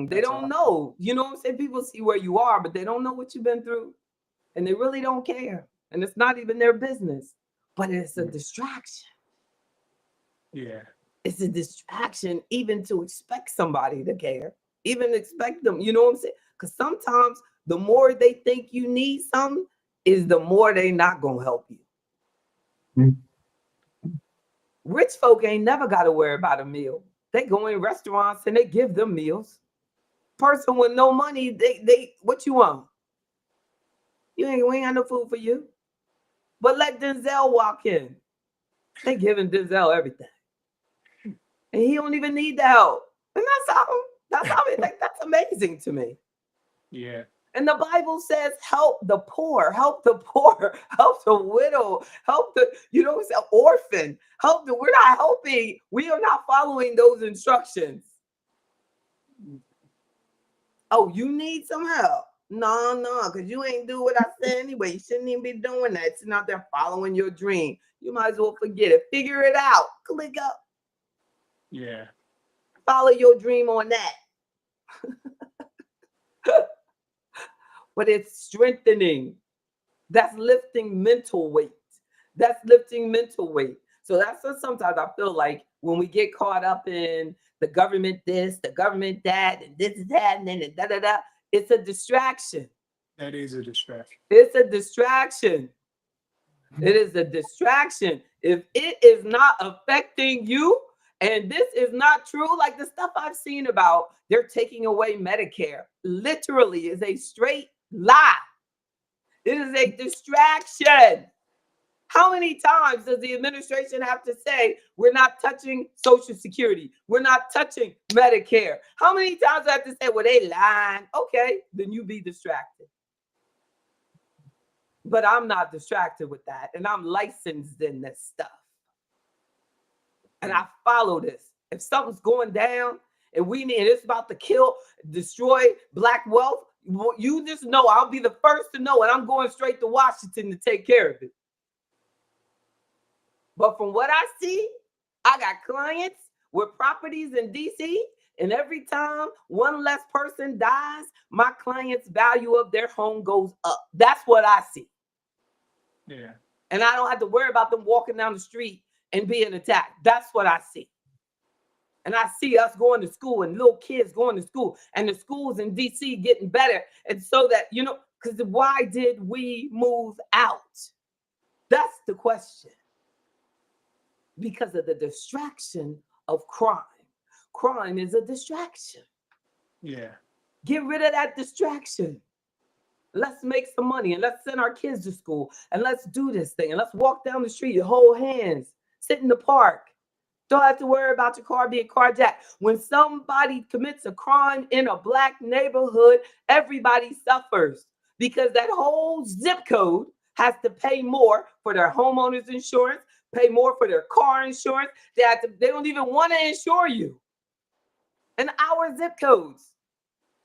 Speaker 1: They don't know. You know what I'm saying? People see where you are, but they don't know what you've been through. And they really don't care. And it's not even their business. But it's a distraction.
Speaker 3: Yeah.
Speaker 1: It's a distraction even to expect somebody to care. Even expect them. You know what I'm saying? Because sometimes the more they think you need something is the more they not going to help you. Rich folk ain't never got to worry about a meal. They go in restaurants and they give them meals. Person with no money, they what you want? We ain't got no food for you. But let Denzel walk in. They giving Denzel everything. And he don't even need the help. And that's how it, like, that's amazing to me.
Speaker 3: Yeah.
Speaker 1: And the Bible says, help the poor, help the poor, help the widow, help the, it's an orphan, we're not helping. We are not following those instructions. Oh, you need some help? No, because you ain't do what I said anyway. You shouldn't even be doing that. Sitting out there following your dream. You might as well forget it. Figure it out. Click up.
Speaker 3: Yeah.
Speaker 1: Follow your dream on that. But it's strengthening. That's lifting mental weight. That's lifting mental weight. So that's what sometimes I feel like when we get caught up in the government this, the government that, and this is that, and then da da da. It's a distraction.
Speaker 3: That is a distraction.
Speaker 1: It's a distraction. It is a distraction. If it is not affecting you, and this is not true, like the stuff I've seen about they're taking away Medicare, literally is a straight lie. It is a distraction. How many times does the administration have to say, we're not touching Social Security? We're not touching Medicare. How many times do I have to say, well, they lying? Okay, then you be distracted. But I'm not distracted with that. And I'm licensed in this stuff. And I follow this. If something's going down and it's about to destroy Black wealth, you just know I'll be the first to know. And I'm going straight to Washington to take care of it. But from what I see, I got clients with properties in DC, and every time one less person dies, my client's value of their home goes up. That's what I see.
Speaker 3: Yeah.
Speaker 1: And I don't have to worry about them walking down the street and being attacked. That's what I see. And I see us going to school and little kids going to school and the schools in DC getting better. And so that, because why did we move out? That's the question. Because of the distraction of crime. Crime is a distraction.
Speaker 3: Yeah.
Speaker 1: Get rid of that distraction. Let's make some money and let's send our kids to school and let's do this thing and let's walk down the street, hold hands, sit in the park. Don't have to worry about your car being carjacked. When somebody commits a crime in a Black neighborhood, everybody suffers because that whole zip code has to pay more for their homeowner's insurance, pay more for their car insurance. They don't even want to insure you. And our zip codes.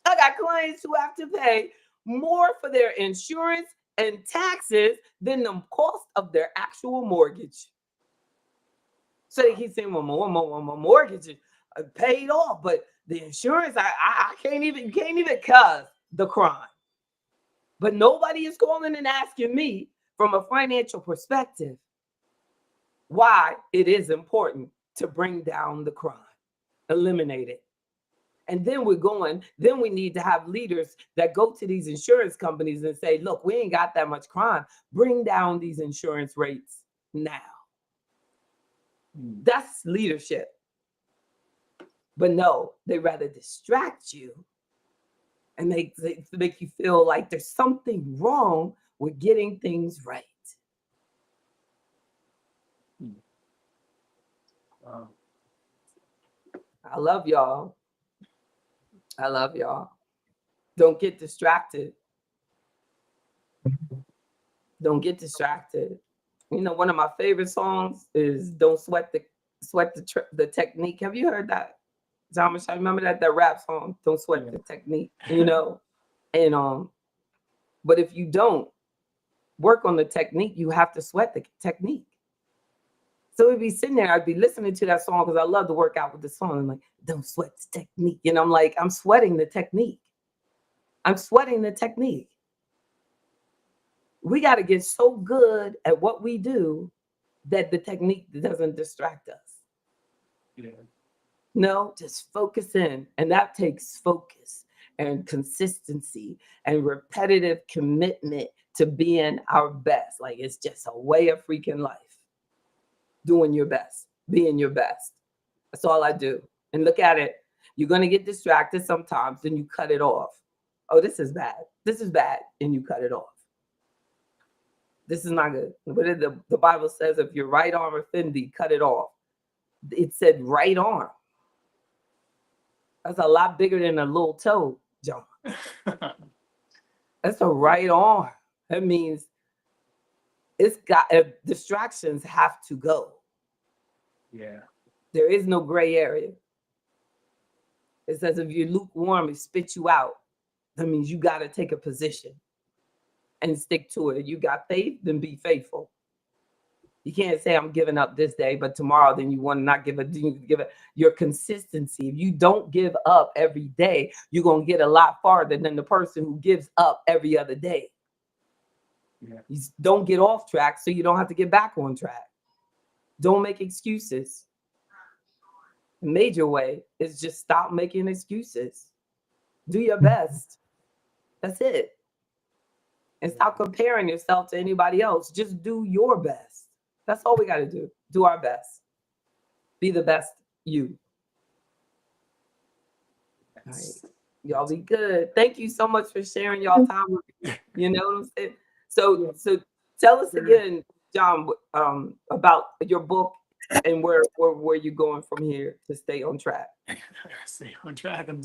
Speaker 1: I got clients who have to pay more for their insurance and taxes than the cost of their actual mortgage. So they keep saying, well, my mortgage is paid off, but the insurance, I can't even cause the crime. But nobody is calling and asking me from a financial perspective why it is important to bring down the crime, eliminate it. And then we need to have leaders that go to these insurance companies and say, look, we ain't got that much crime. Bring down these insurance rates now. That's leadership. But no, they rather distract you and they make you feel like there's something wrong with getting things right.
Speaker 3: Wow.
Speaker 1: I love y'all. I love y'all. Don't get distracted. Don't get distracted. One of my favorite songs is "Don't Sweat the Technique." Have you heard that? Thomas, I remember that rap song, "Don't Sweat the Technique." And but if you don't work on the technique, you have to sweat the technique. So we'd be sitting there, I'd be listening to that song because I love to work out with the song. I'm like, don't sweat the technique. And I'm like, I'm sweating the technique. I'm sweating the technique. We got to get so good at what we do that the technique doesn't distract us.
Speaker 3: Yeah.
Speaker 1: No, just focus in. And that takes focus and consistency and repetitive commitment to being our best. Like it's just a way of freaking life. Doing your best. being your best. That's all I do. And look at it. You're going to get distracted sometimes, then you cut it off. Oh, this is bad. This is bad. And you cut it off. This is not good. But the Bible says if your right arm offend thee, cut it off. It said right arm. That's a lot bigger than a little toe, John. That's a right arm. That means it's got distractions have to go.
Speaker 3: Yeah.
Speaker 1: There is no gray area. It says if you're lukewarm, it spits you out. That means you got to take a position and stick to it. If you got faith, then be faithful. You can't say I'm giving up this day, but tomorrow then you want to not give it. Your consistency. If you don't give up every day, you're going to get a lot farther than the person who gives up every other day.
Speaker 3: Yeah.
Speaker 1: You don't get off track so you don't have to get back on track. Don't make excuses. The major way is just stop making excuses. Do your best. That's it. And stop comparing yourself to anybody else. Just do your best. That's all we got to do. Do our best. Be the best you. All right. Y'all be good. Thank you so much for sharing y'all time. You know what I'm saying? So tell us again, John, about your book and where you're going from here to stay on track.
Speaker 3: Stay on track. I'm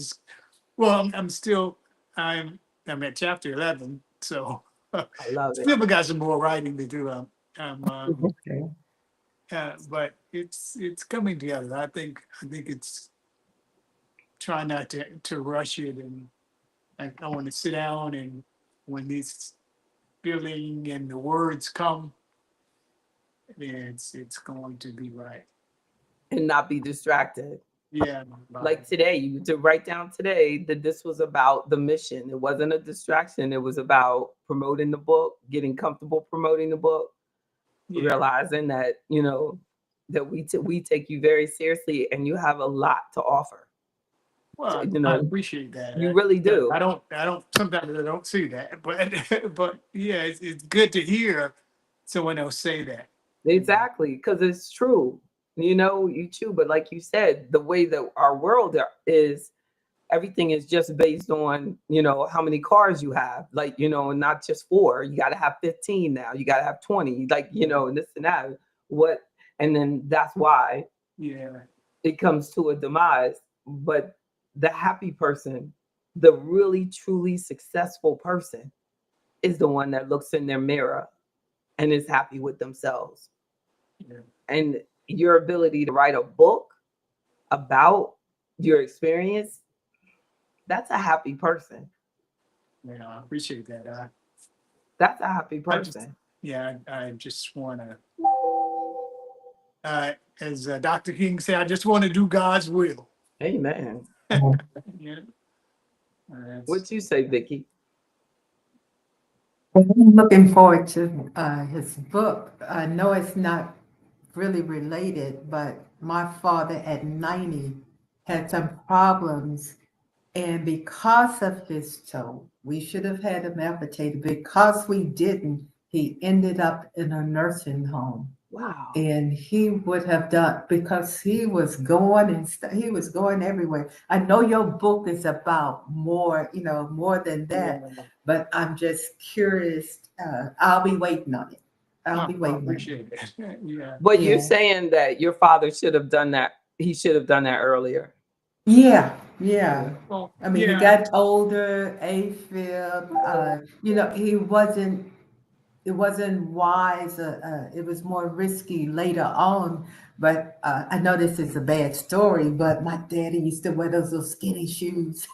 Speaker 3: at chapter 11, so
Speaker 1: I love it.
Speaker 3: still got some more writing to do.
Speaker 1: Okay.
Speaker 3: But it's coming together. I think it's try not to rush it, and I want to sit down, and when this feeling and the words come, it's going to be right.
Speaker 1: And not be distracted.
Speaker 3: Yeah.
Speaker 1: Like today, you to write down today that this was about the mission. It wasn't a distraction. It was about promoting the book, getting comfortable promoting the book, realizing that, that we take you very seriously and you have a lot to offer.
Speaker 3: Well, I appreciate that.
Speaker 1: You really do.
Speaker 3: I don't sometimes I don't see that, but yeah, it's good to hear someone else say that.
Speaker 1: Exactly, because it's true. You too, but like you said, the way that our world is, everything is just based on, how many cars you have, like, not just 4, you got to have 15 now, you got to have 20, like, and this and that, and then that's why it comes to a demise. But the happy person, the really, truly successful person is the one that looks in their mirror and is happy with themselves.
Speaker 3: Yeah.
Speaker 1: And your ability to write a book about your experience, that's a happy person.
Speaker 3: Yeah, I appreciate that.
Speaker 1: That's a happy person.
Speaker 3: I just want to, as Dr. King said, I just want to do God's will.
Speaker 1: Amen.
Speaker 3: Yeah.
Speaker 1: What you say, Vicki?
Speaker 2: I'm looking forward to his book. I know it's not really related, but my father at 90 had some problems. And because of his toe, we should have had him amputated. Because we didn't, he ended up in a nursing home.
Speaker 1: Wow.
Speaker 2: And he would have done, because he was going he was going everywhere. I know your book is about more, more than that, but I'm just curious. I'll be waiting on it. I'll be waiting.
Speaker 3: I appreciate it. Yeah.
Speaker 1: But you're saying that your father should have done that. He should have done that earlier.
Speaker 2: Yeah.
Speaker 3: Well,
Speaker 2: I mean, he got older, AFib. It wasn't wise. It was more risky later on. But I know this is a bad story, but my daddy used to wear those little skinny shoes,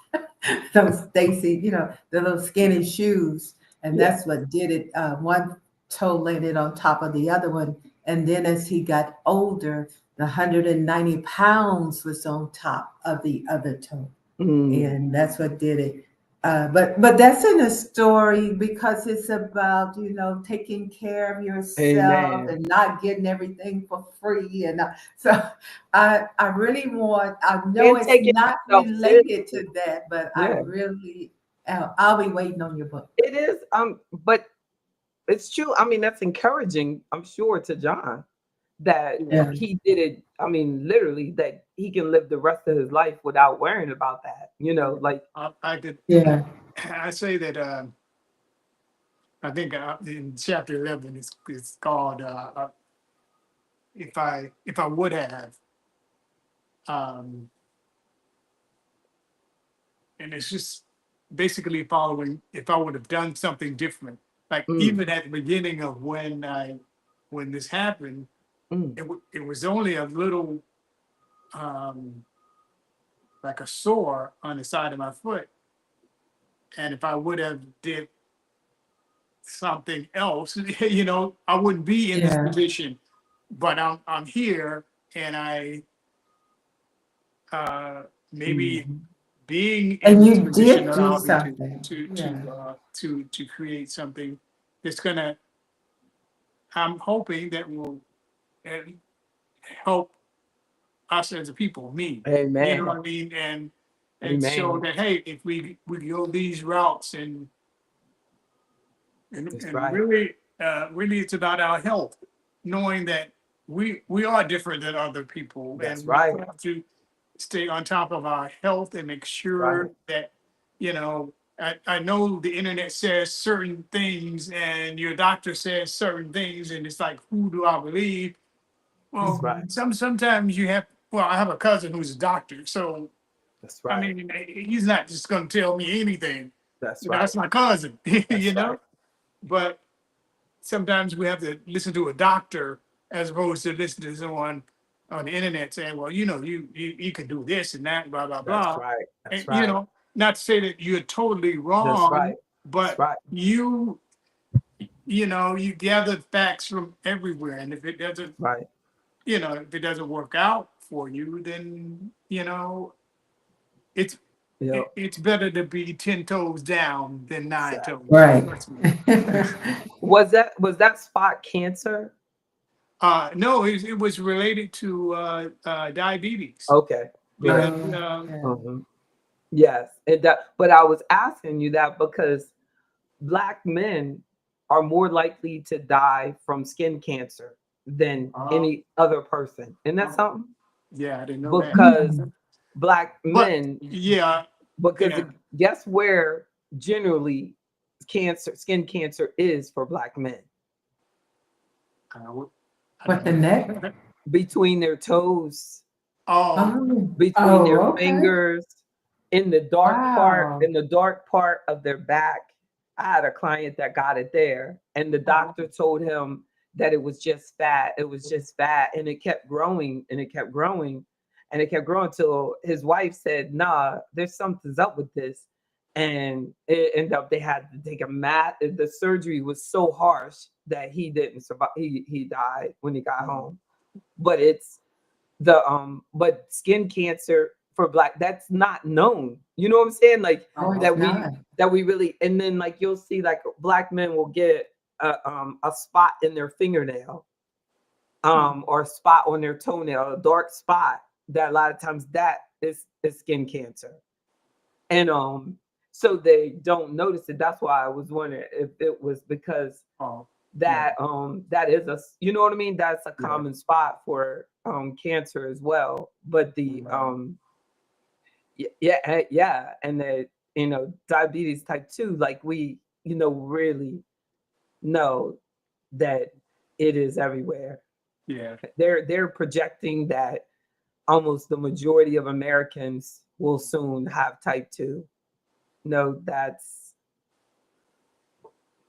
Speaker 2: those Stacy, the little skinny shoes. And that's what did it. One toe landed on top of the other one. And then as he got older, the 190 pounds was on top of the other toe. And that's what did it. But that's in a story because it's about, taking care of yourself and not getting everything for free. And so I really I know it's not related to that, but I really, I'll be waiting on your book.
Speaker 1: It is, but it's true. I mean, that's encouraging, I'm sure, to John, that
Speaker 2: Yeah.
Speaker 1: he did it. I mean, literally, that he can live the rest of his life without worrying about that. You know, like
Speaker 3: I could
Speaker 2: Yeah.
Speaker 3: I say that I think in chapter 11 it's called if I would have um, and it's just basically following if I would have done something different. Like
Speaker 1: mm,
Speaker 3: even at the beginning of when this happened,
Speaker 1: mm,
Speaker 3: it was only a little um, like a sore on the side of my foot, and if I would have did something else, I wouldn't be in this
Speaker 2: Yeah.
Speaker 3: position. But I'm here, and I maybe
Speaker 2: Mhm.
Speaker 3: being in
Speaker 2: And
Speaker 3: this
Speaker 2: you
Speaker 3: position
Speaker 2: did do
Speaker 3: allowed me
Speaker 2: something. Yeah.
Speaker 3: to create something that's gonna. I'm hoping that will uh, help us as a people, me. You know
Speaker 1: amen,
Speaker 3: what I mean? And show
Speaker 1: amen.
Speaker 3: that hey, if we go these routes
Speaker 1: That's
Speaker 3: and
Speaker 1: right.
Speaker 3: really it's about our health, knowing that we are different than other people,
Speaker 1: That's
Speaker 3: and we
Speaker 1: right.
Speaker 3: have to stay on top of our health and make
Speaker 1: Right.
Speaker 3: sure that you know I know the internet says certain things and your doctor says certain things, and it's like, who do I believe?
Speaker 1: That's
Speaker 3: Well,
Speaker 1: right.
Speaker 3: sometimes you have. Well, I have a cousin who's a doctor, so
Speaker 1: That's
Speaker 3: I
Speaker 1: right.
Speaker 3: mean, he's not just going to tell me anything.
Speaker 1: That's right.
Speaker 3: That's my cousin,
Speaker 1: That's right.
Speaker 3: But sometimes we have to listen to a doctor as opposed to listen to someone on the internet saying, well, you can do this and that, blah, blah,
Speaker 1: That's
Speaker 3: blah.
Speaker 1: right.
Speaker 3: And,
Speaker 1: That's right.
Speaker 3: not to say that you're totally
Speaker 1: That's right.
Speaker 3: wrong,
Speaker 1: That's
Speaker 3: but
Speaker 1: right.
Speaker 3: you gather facts from everywhere. And if it doesn't,
Speaker 1: Right.
Speaker 3: if it doesn't work out for you, then, it's,
Speaker 1: Yeah.
Speaker 3: it's better to be 10 toes down than nine
Speaker 1: Exactly.
Speaker 3: toes.
Speaker 2: Right.
Speaker 3: Trust me.
Speaker 1: Was that spot cancer?
Speaker 3: No, it was related to diabetes.
Speaker 1: Okay. Good.
Speaker 3: Because
Speaker 2: Yeah.
Speaker 1: Mhm. Yes. But I was asking you that because Black men are more likely to die from skin cancer than
Speaker 3: uh,
Speaker 1: any other person. Isn't that
Speaker 3: uh,
Speaker 1: something?
Speaker 3: yeah, I didn't know that.
Speaker 1: Because
Speaker 2: Mm.
Speaker 1: Black
Speaker 3: But
Speaker 1: men,
Speaker 3: yeah,
Speaker 1: because
Speaker 3: yeah.
Speaker 1: guess where generally skin cancer is for Black men?
Speaker 3: would- I
Speaker 2: What,
Speaker 3: don't
Speaker 2: the neck?
Speaker 3: know.
Speaker 1: Between their toes,
Speaker 3: Oh,
Speaker 2: Oh.
Speaker 1: between their
Speaker 2: Oh, okay.
Speaker 1: fingers,
Speaker 2: Wow.
Speaker 1: in the dark part of their back. I had a client that got it there, and the
Speaker 3: oh,
Speaker 1: doctor told him that it was just fat. It was just fat, and it kept growing, and it kept growing, and it kept growing till his wife said, "Nah, there's something's up with this." And it ended up they had to take a mat. The surgery was so harsh that he didn't survive. He died when he got
Speaker 3: oh,
Speaker 1: home. But it's but skin cancer for Black, that's not known. You know what I'm saying? Like
Speaker 2: Oh, it's
Speaker 1: that we
Speaker 2: not.
Speaker 1: that we really, and then like you'll see like Black men will get a spot in their fingernail, or a spot on their toenail, a dark spot, that a lot of times that is skin cancer. And so they don't notice it. That's why I was wondering if it was because
Speaker 3: oh, yeah,
Speaker 1: that is you know what I mean, that's a
Speaker 3: yeah,
Speaker 1: common spot for cancer as well. But the
Speaker 3: right.
Speaker 1: yeah, yeah, and the diabetes type 2, like we really know that it is everywhere.
Speaker 3: Yeah,
Speaker 1: They're projecting that almost the majority of Americans will soon have type 2. No, that's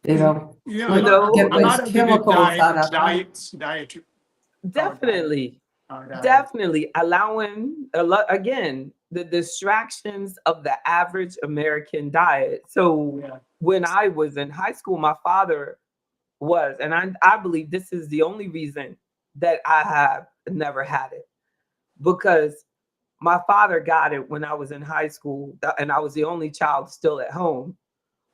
Speaker 2: They don't
Speaker 3: A
Speaker 1: you
Speaker 3: lot,
Speaker 2: get
Speaker 1: know
Speaker 3: a lot
Speaker 2: those
Speaker 3: of it is
Speaker 2: chemicals out of them.
Speaker 3: diet, diet,
Speaker 1: definitely.
Speaker 3: diet.
Speaker 1: Definitely allowing a lot, again, the distractions of the average American diet. So
Speaker 3: Yeah,
Speaker 1: when I was in high school, my father was, and I believe this is the only reason that I have never had it, because my father got it when I was in high school, and I was the only child still at home.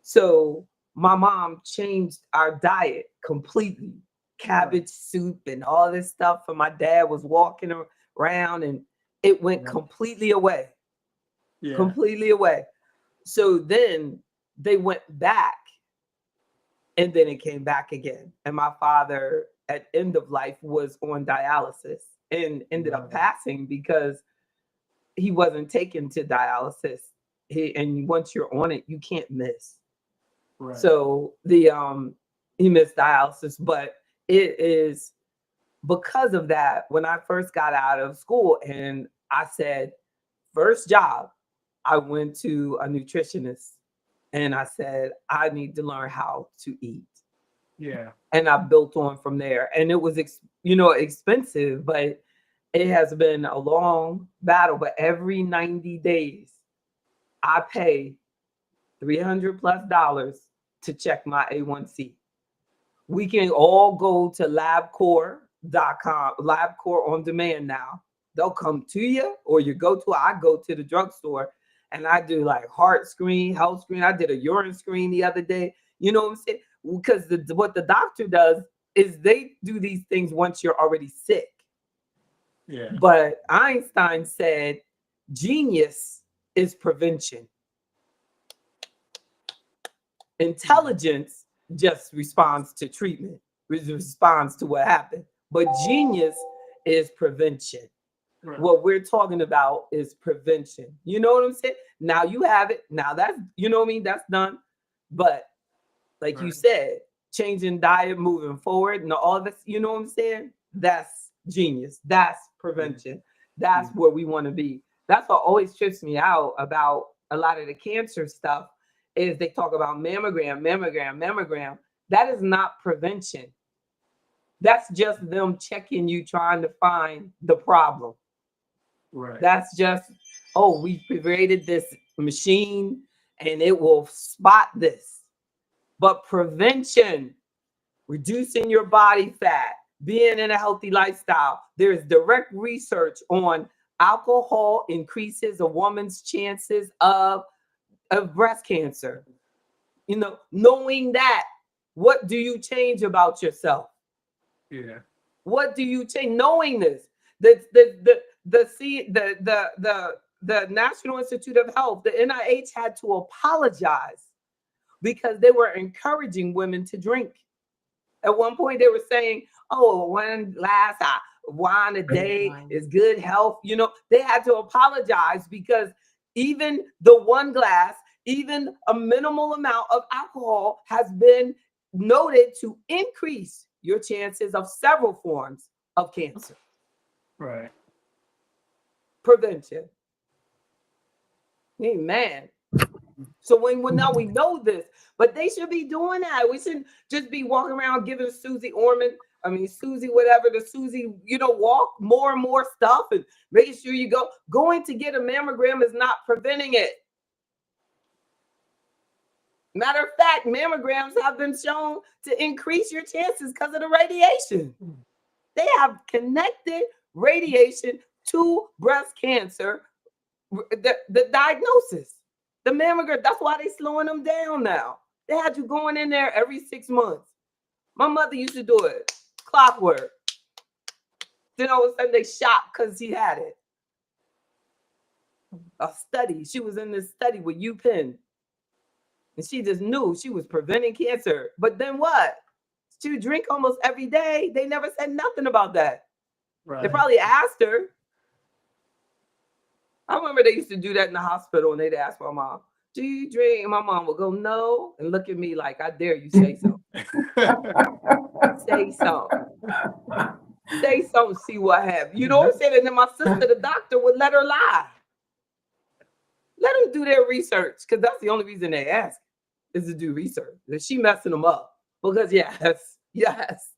Speaker 1: So my mom changed our diet completely.
Speaker 3: right.
Speaker 1: Cabbage soup and all this stuff. And my dad was walking around, and it went
Speaker 3: Yeah,
Speaker 1: completely away.
Speaker 3: yeah,
Speaker 1: Completely away. So then they went back, and then it came back again. And my father at end of life was on dialysis and ended up passing because he wasn't taken to dialysis. And once you're on it, you can't miss.
Speaker 3: Right.
Speaker 1: So he missed dialysis, but it is because of that. When I first got out of school, and I said, first job, I went to a nutritionist, and I said, I need to learn how to eat.
Speaker 3: Yeah.
Speaker 1: And I built on from there. And it was, expensive, but it has been a long battle. But every 90 days, I pay $300+ to check my A1C. We can all go to labcore.com, LabCore on demand now. They'll come to you, or I go to the drugstore and I do like heart screen, health screen. I did a urine screen the other day. You know what I'm saying? Because what the doctor does is they do these things once you're already sick.
Speaker 3: Yeah.
Speaker 1: But Einstein said genius is prevention. Intelligence just responds to treatment, responds to what happened. But genius is prevention.
Speaker 3: Right.
Speaker 1: What we're talking about is prevention. You know what I'm saying? Now you have it. Now that's, you know what I mean? That's done. But like you said, changing diet, moving forward, and all this, you know what I'm saying? That's genius. That's prevention. That's where we want to be. That's what always trips me out about a lot of the cancer stuff is they talk about mammogram. That is not prevention. That's just them checking you, trying to find the problem.
Speaker 3: Right.
Speaker 1: That's just, we created this machine and it will spot this. But prevention, reducing your body fat, being in a healthy lifestyle, there's direct research on alcohol increases a woman's chances of breast cancer. Knowing that, what do you change about yourself?
Speaker 3: Yeah.
Speaker 1: What do you change? Knowing this, the National Institute of Health, the NIH had to apologize because they were encouraging women to drink. At one point, they were saying, one glass of wine a day is good health. They had to apologize because even the one glass, even a minimal amount of alcohol has been noted to increase your chances of several forms of cancer.
Speaker 3: Right.
Speaker 1: Prevention. Amen. So now we know this, but they should be doing that. We shouldn't just be walking around giving Susie whatever, the Susie, walk more and more stuff and making sure you going to get a mammogram is not preventing it. Matter of fact, mammograms have been shown to increase your chances because of the radiation. They have connected radiation to breast cancer, the diagnosis. The mammogram, that's why they're slowing them down now. They had you going in there every 6 months. My mother used to do it, clockwork. Then all of a sudden they shocked because he had it. A study. She was in this study with UPenn. And she just knew she was preventing cancer. But then what? She would drink almost every day. They never said nothing about that.
Speaker 3: Right.
Speaker 1: They probably asked her. I remember they used to do that in the hospital, and they'd ask my mom, do you drink? And my mom would go, no, and look at me like, I dare you say so. Say something. Say something, see what happens. You know what I'm saying? And then my sister, the doctor, would let her lie. Let them do their research, because that's the only reason they ask, is to do research. Is she messing them up? Because yes.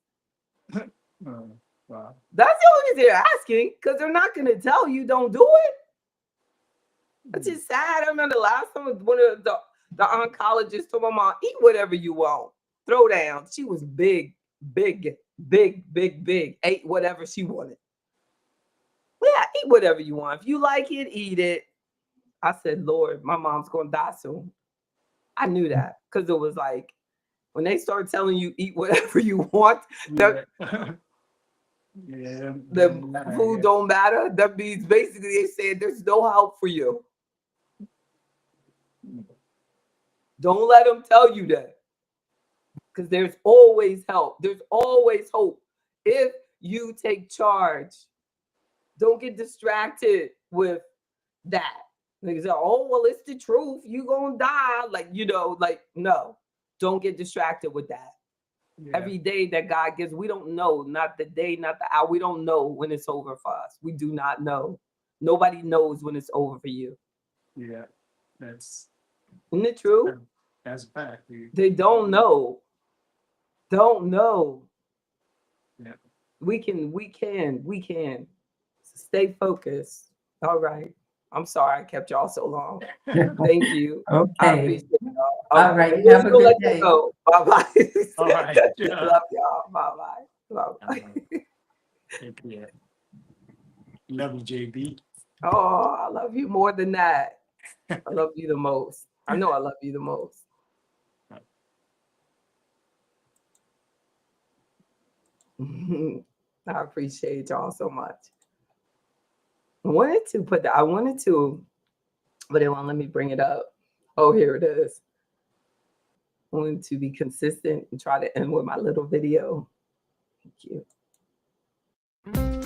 Speaker 3: Wow.
Speaker 1: That's the only reason they're asking, because they're not going to tell you don't do it. It's just sad. I remember the last time one of the oncologists told my mom, eat whatever you want. Throw down. She was big. Ate whatever she wanted. Yeah, eat whatever you want. If you like it, eat it. I said, Lord, my mom's going to die soon. I knew that because it was like, when they start telling you eat whatever you want, the food don't matter. That means basically they said there's no help for you. Don't let them tell you that, because there's always help. There's always hope. if you take charge. Don't get distracted with that. They say, oh, well, it's the truth. You gonna die. Like, like, no, don't get distracted with that.
Speaker 3: Yeah.
Speaker 1: Every day that God gives, we don't know, not the day, not the hour. We don't know when it's over for us. We do not know. Nobody knows when it's over for you.
Speaker 3: Yeah. That's
Speaker 1: Isn't it true?
Speaker 3: That's a fact.
Speaker 1: They don't know. Don't know.
Speaker 3: Yeah.
Speaker 1: We can. Stay focused. All right. I'm sorry I kept y'all so long. Thank you. I
Speaker 2: Okay.
Speaker 1: appreciate y'all.
Speaker 2: All right. Have a good day.
Speaker 1: Bye bye.
Speaker 3: All right.
Speaker 1: Love y'all. Bye bye. Bye bye.
Speaker 3: Take care. Love you, JB.
Speaker 1: Oh, I love you more than that. I love you the most. I know I love you the most. I appreciate y'all so much. I wanted to, but they won't let me bring it up. Oh, here it is. I wanted to be consistent and try to end with my little video. Thank you.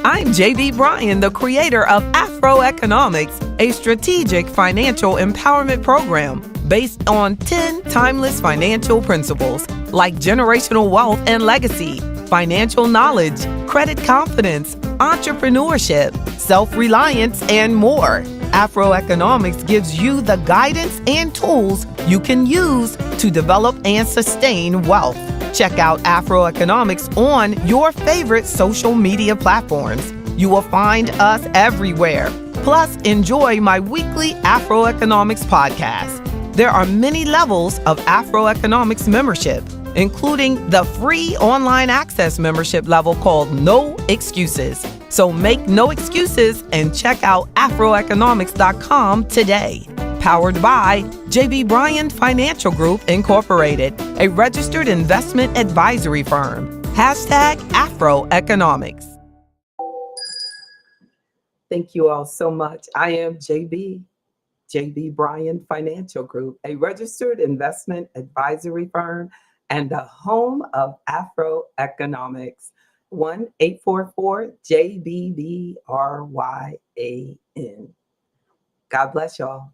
Speaker 4: I'm JB Bryan, the creator of AfroEconomics, a strategic financial empowerment program based on 10 timeless financial principles like generational wealth and legacy, financial knowledge, credit confidence, entrepreneurship, self-reliance, and more. AfroEconomics gives you the guidance and tools you can use to develop and sustain wealth. Check out AfroEconomics on your favorite social media platforms. You will find us everywhere. Plus, enjoy my weekly AfroEconomics podcast. There are many levels of AfroEconomics membership, including the free online access membership level called No Excuses. So make no excuses and check out afroeconomics.com today. Powered by JB Bryan Financial Group, Incorporated, a registered investment advisory firm. #AfroEconomics.
Speaker 1: Thank you all so much. I am JB Bryan Financial Group, a registered investment advisory firm and the home of AfroEconomics. 1-844-JBBRYAN. God bless y'all.